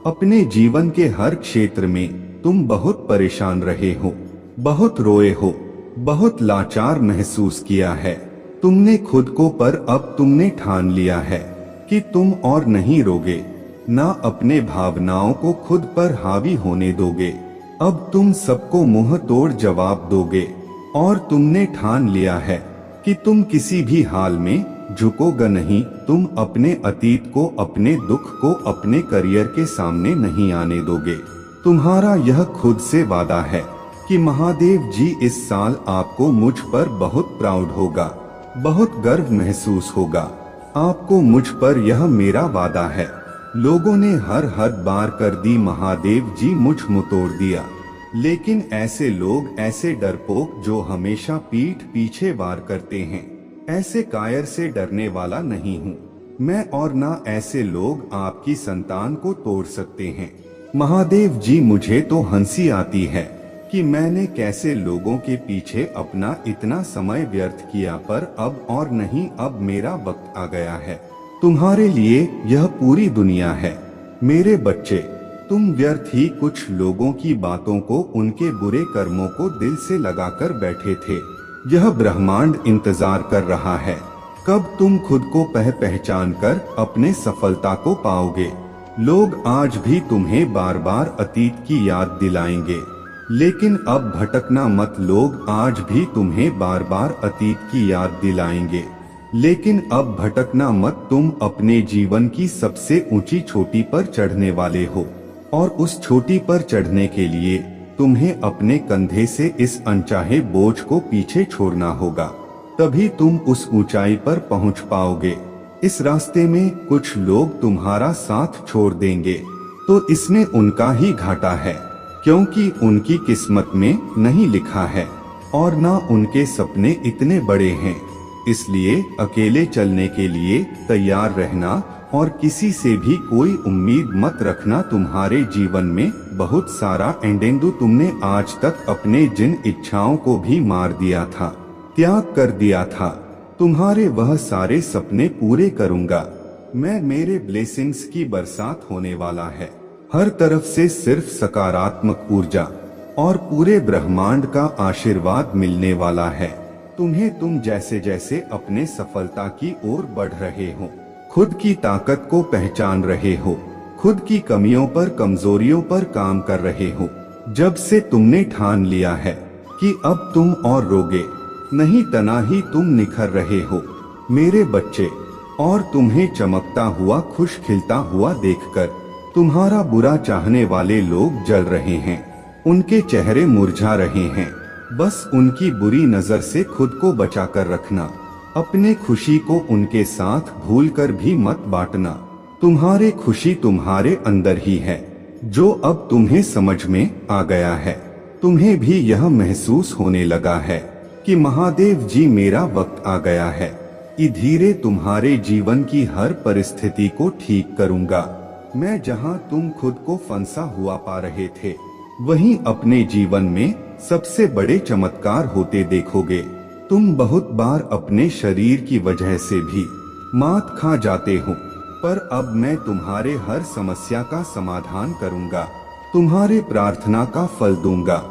अपने जीवन के हर क्षेत्र में तुम बहुत परेशान रहे हो, बहुत रोए हो, बहुत लाचार महसूस किया है तुमने खुद को, पर अब तुमने ठान लिया है कि तुम और नहीं रोगे, ना अपने भावनाओं को खुद पर हावी होने दोगे। अब तुम सबको मुंह तोड़ जवाब दोगे और तुमने ठान लिया है कि तुम किसी भी हाल में झुकोगे नहीं। तुम अपने अतीत को, अपने दुख को अपने करियर के सामने नहीं आने दोगे। तुम्हारा यह खुद से वादा है कि महादेव जी इस साल आपको मुझ पर बहुत प्राउड होगा, बहुत गर्व महसूस होगा। आपको मुझ पर, यह मेरा वादा है। लोगों ने हर हद बार कर दी, महादेव जी मुझ मुंह तोड़ दिया, लेकिन ऐसे लोग, ऐसे डरपोक जो हमेशा पीठ पीछे वार करते हैं, ऐसे कायर से डरने वाला नहीं हूँ मैं, और ना ऐसे लोग आपकी संतान को तोड़ सकते हैं। महादेव जी, मुझे तो हंसी आती है कि मैंने कैसे लोगों के पीछे अपना इतना समय व्यर्थ किया, पर अब और नहीं, अब मेरा वक्त आ गया है। तुम्हारे लिए यह पूरी दुनिया है। मेरे बच्चे, तुम व्यर्थ ही कुछ लोगों की बातों को, उनके बुरे कर्मों को दिल से लगाकर बैठे थे। यह ब्रह्मांड इंतजार कर रहा है कब तुम खुद को पहचान कर अपने सफलता को पाओगे। लोग आज भी तुम्हें बार बार अतीत की याद दिलाएंगे, लेकिन अब भटकना मत। लोग आज भी तुम्हें बार बार अतीत की याद दिलाएंगे, लेकिन अब भटकना मत। तुम अपने जीवन की सबसे ऊंची चोटी पर चढ़ने वाले हो, और उस चोटी पर चढ़ने के लिए तुम्हें अपने कंधे से इस अनचाहे बोझ को पीछे छोड़ना होगा, तभी तुम उस ऊंचाई पर पहुंच पाओगे। इस रास्ते में कुछ लोग तुम्हारा साथ छोड़ देंगे, तो इसमें उनका ही घाटा है, क्योंकि उनकी किस्मत में नहीं लिखा है, और ना उनके सपने इतने बड़े हैं। इसलिए अकेले चलने के लिए तैयार रहना, और किसी से भी कोई उम्मीद मत रखना। तुम्हारे जीवन में बहुत सारा एंडेंदु, तुमने आज तक अपने जिन इच्छाओं को भी मार दिया था, त्याग कर दिया था, तुम्हारे वह सारे सपने पूरे करूंगा मैं। मेरे ब्लेसिंग्स की बरसात होने वाला है, हर तरफ से सिर्फ सकारात्मक ऊर्जा और पूरे ब्रह्मांड का आशीर्वाद मिलने वाला है तुम्हें। तुम जैसे जैसे अपने सफलता की ओर बढ़ रहे हो, खुद की ताकत को पहचान रहे हो, खुद की कमियों पर, कमजोरियों पर काम कर रहे हो, जब से तुमने ठान लिया है कि अब तुम और रोगे नहीं, तना ही तुम निखर रहे हो मेरे बच्चे। और तुम्हें चमकता हुआ, खुश खिलता हुआ देखकर तुम्हारा बुरा चाहने वाले लोग जल रहे हैं, उनके चेहरे मुरझा रहे हैं। बस उनकी बुरी नजर से खुद को बचा कर रखना। अपने खुशी को उनके साथ भूलकर भी मत बांटना। तुम्हारे खुशी तुम्हारे अंदर ही है, जो अब तुम्हें समझ में आ गया है। तुम्हें भी यह महसूस होने लगा है कि महादेव जी, मेरा वक्त आ गया है। धीरे तुम्हारे जीवन की हर परिस्थिति को ठीक करूंगा मैं। जहां तुम खुद को फंसा हुआ पा रहे थे, वहीं अपने जीवन में सबसे बड़े चमत्कार होते देखोगे। तुम बहुत बार अपने शरीर की वजह से भी मात खा जाते हो, पर अब मैं तुम्हारे हर समस्या का समाधान करूंगा, तुम्हारे प्रार्थना का फल दूंगा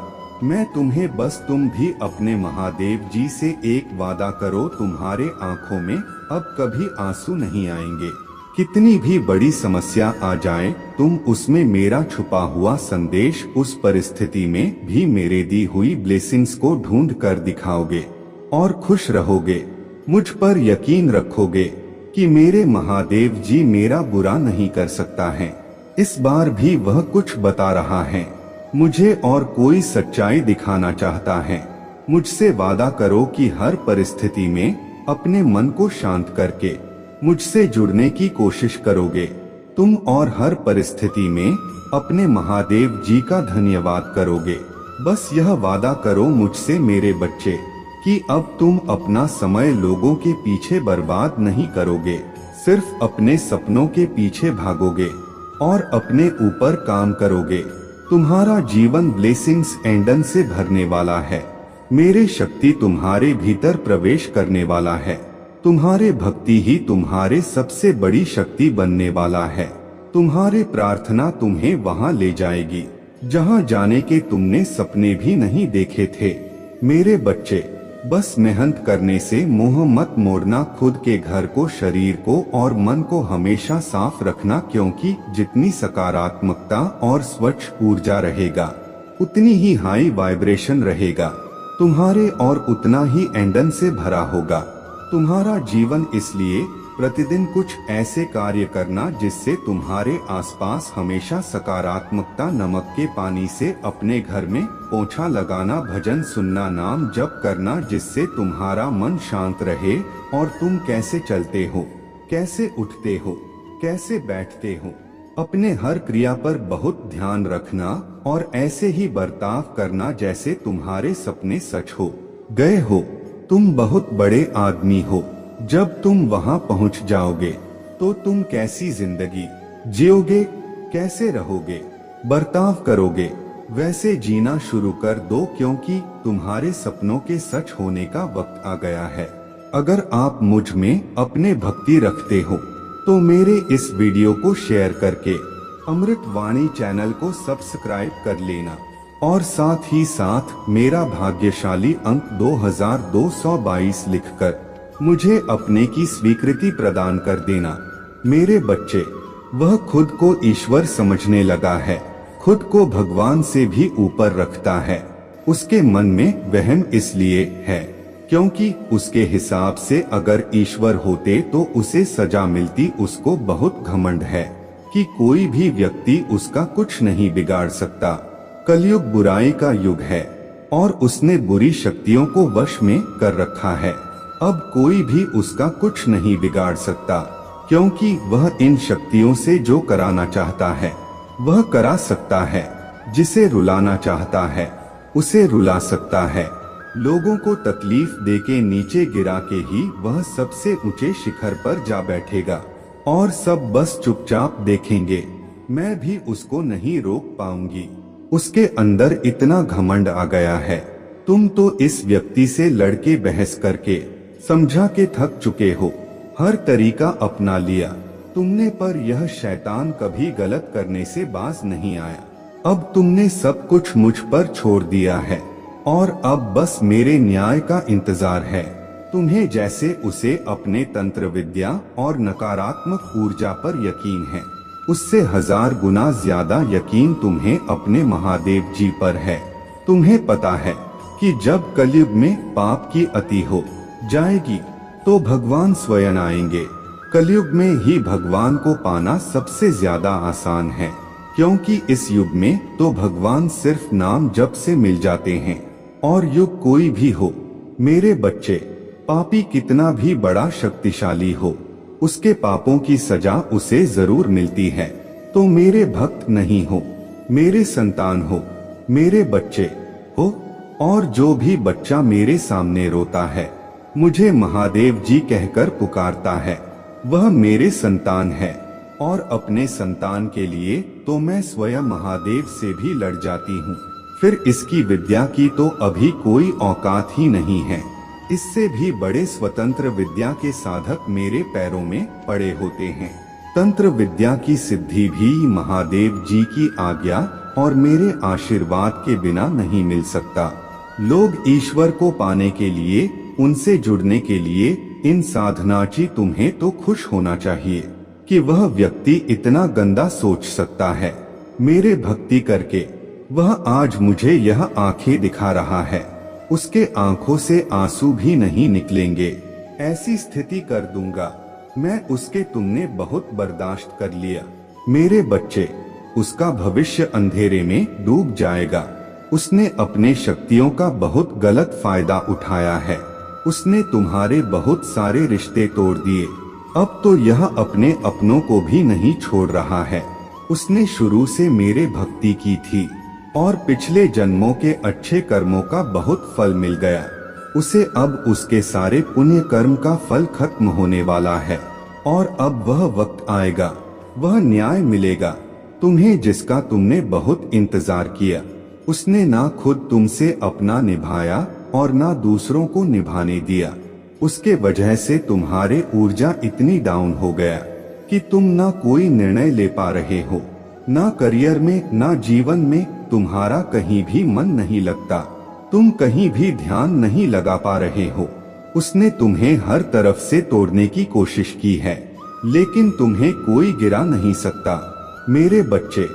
मैं तुम्हें। बस तुम भी अपने महादेव जी से एक वादा करो, तुम्हारे आंखों में अब कभी आंसू नहीं आएंगे। कितनी भी बड़ी समस्या आ जाए, तुम उसमें मेरा छुपा हुआ संदेश, उस परिस्थिति में भी मेरे दी हुई ब्लेसिंग्स को ढूंढ कर दिखाओगे और खुश रहोगे। मुझ पर यकीन रखोगे कि मेरे महादेव जी मेरा बुरा नहीं कर सकता है। इस बार भी वह कुछ बता रहा है मुझे, और कोई सच्चाई दिखाना चाहता है। मुझसे वादा करो कि हर परिस्थिति में अपने मन को शांत करके मुझसे जुड़ने की कोशिश करोगे तुम, और हर परिस्थिति में अपने महादेव जी का धन्यवाद करोगे। बस यह वादा करो मुझसे मेरे बच्चे कि अब तुम अपना समय लोगों के पीछे बर्बाद नहीं करोगे, सिर्फ अपने सपनों के पीछे भागोगे और अपने ऊपर काम करोगे। तुम्हारा जीवन ब्लेसिंग्स एंडन से भरने वाला है। मेरे शक्ति तुम्हारे भीतर प्रवेश करने वाला है। तुम्हारे भक्ति ही तुम्हारे सबसे बड़ी शक्ति बनने वाला है। तुम्हारे प्रार्थना तुम्हें वहां ले जाएगी जहां जाने के तुमने सपने भी नहीं देखे थे। मेरे बच्चे, बस मेहनत करने से मुंह मत मोड़ना। खुद के घर को, शरीर को और मन को हमेशा साफ रखना, क्योंकि जितनी सकारात्मकता और स्वच्छ ऊर्जा रहेगा, उतनी ही हाई वाइब्रेशन रहेगा तुम्हारे, और उतना ही एंडन से भरा होगा तुम्हारा जीवन। इसलिए प्रतिदिन कुछ ऐसे कार्य करना जिससे तुम्हारे आसपास हमेशा सकारात्मकता, नमक के पानी से अपने घर में पोछा लगाना, भजन सुनना, नाम जप करना, जिससे तुम्हारा मन शांत रहे। और तुम कैसे चलते हो, कैसे उठते हो, कैसे बैठते हो, अपने हर क्रिया पर बहुत ध्यान रखना और ऐसे ही बर्ताव करना जैसे तुम्हारे सपने सच हो गए हो। तुम बहुत बड़े आदमी हो। जब तुम वहां पहुंच जाओगे तो तुम कैसी जिंदगी जियोगे, कैसे रहोगे, बर्ताव करोगे वैसे जीना शुरू कर दो, क्योंकि तुम्हारे सपनों के सच होने का वक्त आ गया है। अगर आप मुझ में अपने भक्ति रखते हो तो मेरे इस वीडियो को शेयर करके अमृत वाणी चैनल को सब्सक्राइब कर लेना और साथ ही साथ मेरा भाग्यशाली अंक 2222 लिखकर मुझे अपने की स्वीकृति प्रदान कर देना। मेरे बच्चे, वह खुद को ईश्वर समझने लगा है, खुद को भगवान से भी ऊपर रखता है। उसके मन में वहम इसलिए है क्योंकि उसके हिसाब से अगर ईश्वर होते तो उसे सजा मिलती। उसको बहुत घमंड है कि कोई भी व्यक्ति उसका कुछ नहीं बिगाड़ सकता। कलयुग बुराई का युग है और उसने बुरी शक्तियों को वश में कर रखा है। अब कोई भी उसका कुछ नहीं बिगाड़ सकता, क्योंकि वह इन शक्तियों से जो कराना चाहता है वह करा सकता है। जिसे रुलाना चाहता है उसे रुला सकता है। लोगों को तकलीफ देके नीचे गिरा के ही वह सबसे ऊंचे शिखर पर जा बैठेगा और सब बस चुपचाप देखेंगे। मैं भी उसको नहीं रोक पाऊंगी। उसके अंदर इतना घमंड आ गया है। तुम तो इस व्यक्ति से लड़के बहस करके समझा के थक चुके हो, हर तरीका अपना लिया तुमने, पर यह शैतान कभी गलत करने से बाज नहीं आया। अब तुमने सब कुछ मुझ पर छोड़ दिया है और अब बस मेरे न्याय का इंतजार है। तुम्हें जैसे उसे अपने तंत्र विद्या और नकारात्मक ऊर्जा पर यकीन है, उससे 1000 गुना ज्यादा यकीन तुम्हें अपने महादेव जी पर है। तुम्हें पता है कि जब कलयुग में पाप की अति हो जाएगी तो भगवान स्वयं आएंगे। कलयुग में ही भगवान को पाना सबसे ज्यादा आसान है, क्योंकि इस युग में तो भगवान सिर्फ नाम जप से मिल जाते हैं। और युग कोई भी हो मेरे बच्चे, पापी कितना भी बड़ा शक्तिशाली हो, उसके पापों की सजा उसे जरूर मिलती है। तो मेरे भक्त नहीं हो, मेरे संतान हो, मेरे बच्चे हो। और जो भी बच्चा मेरे सामने रोता है, मुझे महादेव जी कहकर पुकारता है, वह मेरे संतान है। और अपने संतान के लिए तो मैं स्वयं महादेव से भी लड़ जाती हूँ। फिर इसकी विद्या की तो अभी कोई औकात ही नहीं है। इससे भी बड़े स्वतंत्र विद्या के साधक मेरे पैरों में पड़े होते हैं। तंत्र विद्या की सिद्धि भी महादेव जी की आज्ञा और मेरे आशीर्वाद के बिना नहीं मिल सकता। लोग ईश्वर को पाने के लिए, उनसे जुड़ने के लिए इन साधनाची तुम्हें तो खुश होना चाहिए कि वह व्यक्ति इतना गंदा सोच सकता है। मेरे भक्ति करके वह आज मुझे यह आंखें दिखा रहा है, उसके आंखों से आंसू भी नहीं निकलेंगे। ऐसी स्थिति कर दूंगा मैं उसके। तुमने बहुत बर्दाश्त कर लिया मेरे बच्चे। उसका भविष्य अंधेरे में डूब जाएगा। उसने अपने शक्तियों का बहुत गलत फायदा उठाया है। उसने तुम्हारे बहुत सारे रिश्ते तोड़ दिए। अब तो यह अपने अपनों को भी नहीं छोड़ रहा है। उसने शुरू से मेरे भक्ति की थी और पिछले जन्मों के अच्छे कर्मों का बहुत फल मिल गया। उसे अब उसके सारे पुण्य कर्म का फल खत्म होने वाला है और अब वह वक्त आएगा, वह न्याय मिलेगा तुम्हें, जिसका तुमने बहुत इंतजार किया। उसने ना खुद तुमसे अपना निभाया और ना दूसरों को निभाने दिया। उसके वजह से तुम्हारे ऊर्जा इतनी डाउन हो गया कि तुम ना कोई निर्णय ले पा रहे हो, ना करियर में ना जीवन में तुम्हारा कहीं भी मन नहीं लगता। तुम कहीं भी ध्यान नहीं लगा पा रहे हो। उसने तुम्हें हर तरफ से तोड़ने की कोशिश की है, लेकिन तुम्हें कोई गिरा नहीं सकता मेरे बच्चे।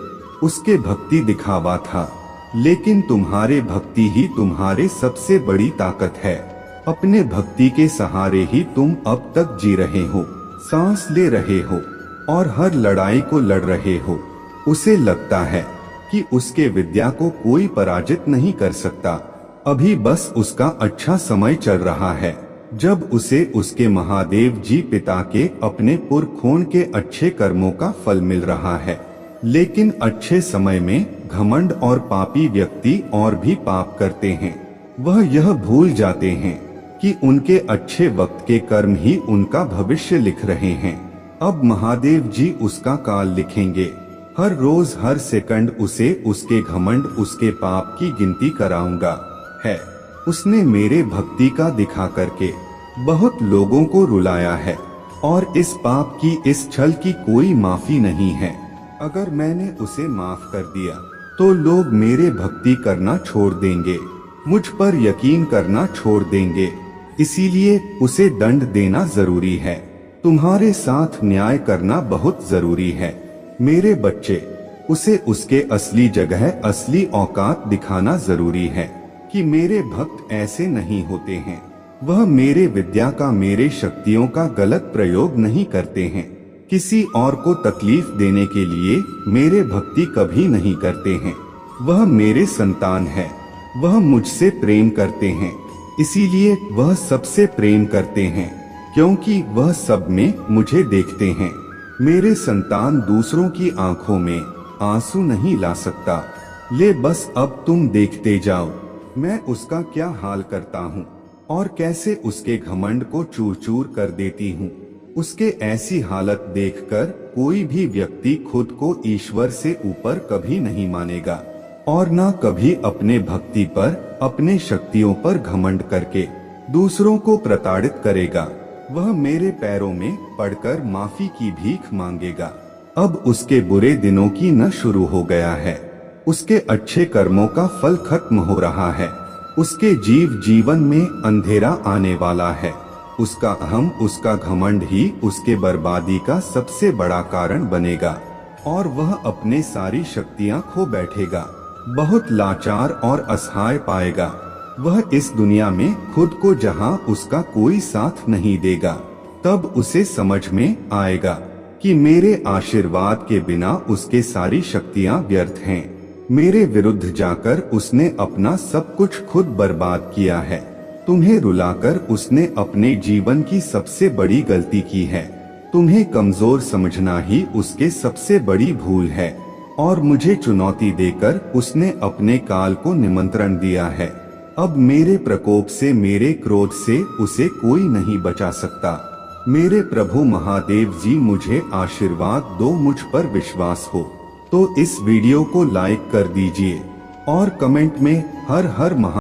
उसके भक्ति दिखावा था, लेकिन तुम्हारे भक्ति ही तुम्हारे सबसे बड़ी ताकत है। अपने भक्ति के सहारे ही तुम अब तक जी रहे हो, सांस ले रहे हो और हर लड़ाई को लड़ रहे हो। उसे लगता है कि उसके विद्या को कोई पराजित नहीं कर सकता। अभी बस उसका अच्छा समय चल रहा है, जब उसे उसके महादेव जी पिता के अपने पुरखों के अच्छे कर्मों का फल मिल रहा है। लेकिन अच्छे समय में घमंड और पापी व्यक्ति और भी पाप करते हैं। वह यह भूल जाते हैं कि उनके अच्छे वक्त के कर्म ही उनका भविष्य लिख रहे हैं। अब महादेव जी उसका काल लिखेंगे हर रोज हर सेकंड उसे उसके घमंड उसके पाप की गिनती कराऊंगा। है उसने मेरे भक्ति का दिखा करके बहुत लोगों को रुलाया है और इस पाप की इस छल की कोई माफी नहीं है। अगर मैंने उसे माफ कर दिया तो लोग मेरे भक्ति करना छोड़ देंगे, मुझ पर यकीन करना छोड़ देंगे। इसीलिए उसे दंड देना जरूरी है। तुम्हारे साथ न्याय करना बहुत जरूरी है। मेरे बच्चे, उसे उसके असली जगह असली औकात दिखाना जरूरी है कि मेरे भक्त ऐसे नहीं होते हैं। वह मेरे विद्या का मेरे शक्तियों का गलत प्रयोग नहीं करते हैं। किसी और को तकलीफ देने के लिए मेरे भक्ति कभी नहीं करते हैं। वह मेरे संतान है, वह मुझसे प्रेम करते हैं, इसीलिए वह सबसे प्रेम करते हैं क्योंकि वह सब में मुझे देखते हैं। मेरे संतान दूसरों की आंखों में आंसू नहीं ला सकता। ले बस अब तुम देखते जाओ मैं उसका क्या हाल करता हूँ और कैसे उसके घमंड को चूर चूर कर देती हूँ। उसके ऐसी हालत देखकर कोई भी व्यक्ति खुद को ईश्वर से ऊपर कभी नहीं मानेगा और न कभी अपने भक्ति पर अपने शक्तियों पर घमंड करके दूसरों को प्रताड़ित करेगा। वह मेरे पैरों में पड़कर माफी की भीख मांगेगा। अब उसके बुरे दिनों की न शुरू हो गया है, उसके अच्छे कर्मों का फल खत्म हो रहा है। उसके जीवन में अंधेरा आने वाला है। उसका अहम उसका घमंड ही उसके बर्बादी का सबसे बड़ा कारण बनेगा और वह अपने सारी शक्तियां खो बैठेगा। बहुत लाचार और असहाय पाएगा। वह इस दुनिया में खुद को जहां उसका कोई साथ नहीं देगा, तब उसे समझ में आएगा कि मेरे आशीर्वाद के बिना उसके सारी शक्तियां व्यर्थ हैं। मेरे विरुद्ध जाकर उसने अपना सब कुछ खुद बर्बाद किया है। तुम्हें रुलाकर उसने अपने जीवन की सबसे बड़ी गलती की है। तुम्हें कमजोर समझना ही उसके सबसे बड़ी भूल है और मुझे चुनौती देकर उसने अपने काल को निमंत्रण दिया है। अब मेरे प्रकोप से मेरे क्रोध से उसे कोई नहीं बचा सकता। मेरे प्रभु महादेव जी मुझे आशीर्वाद दो। मुझ पर विश्वास हो तो इस वीडियो को लाइक कर दीजिए और कमेंट में हर हर महा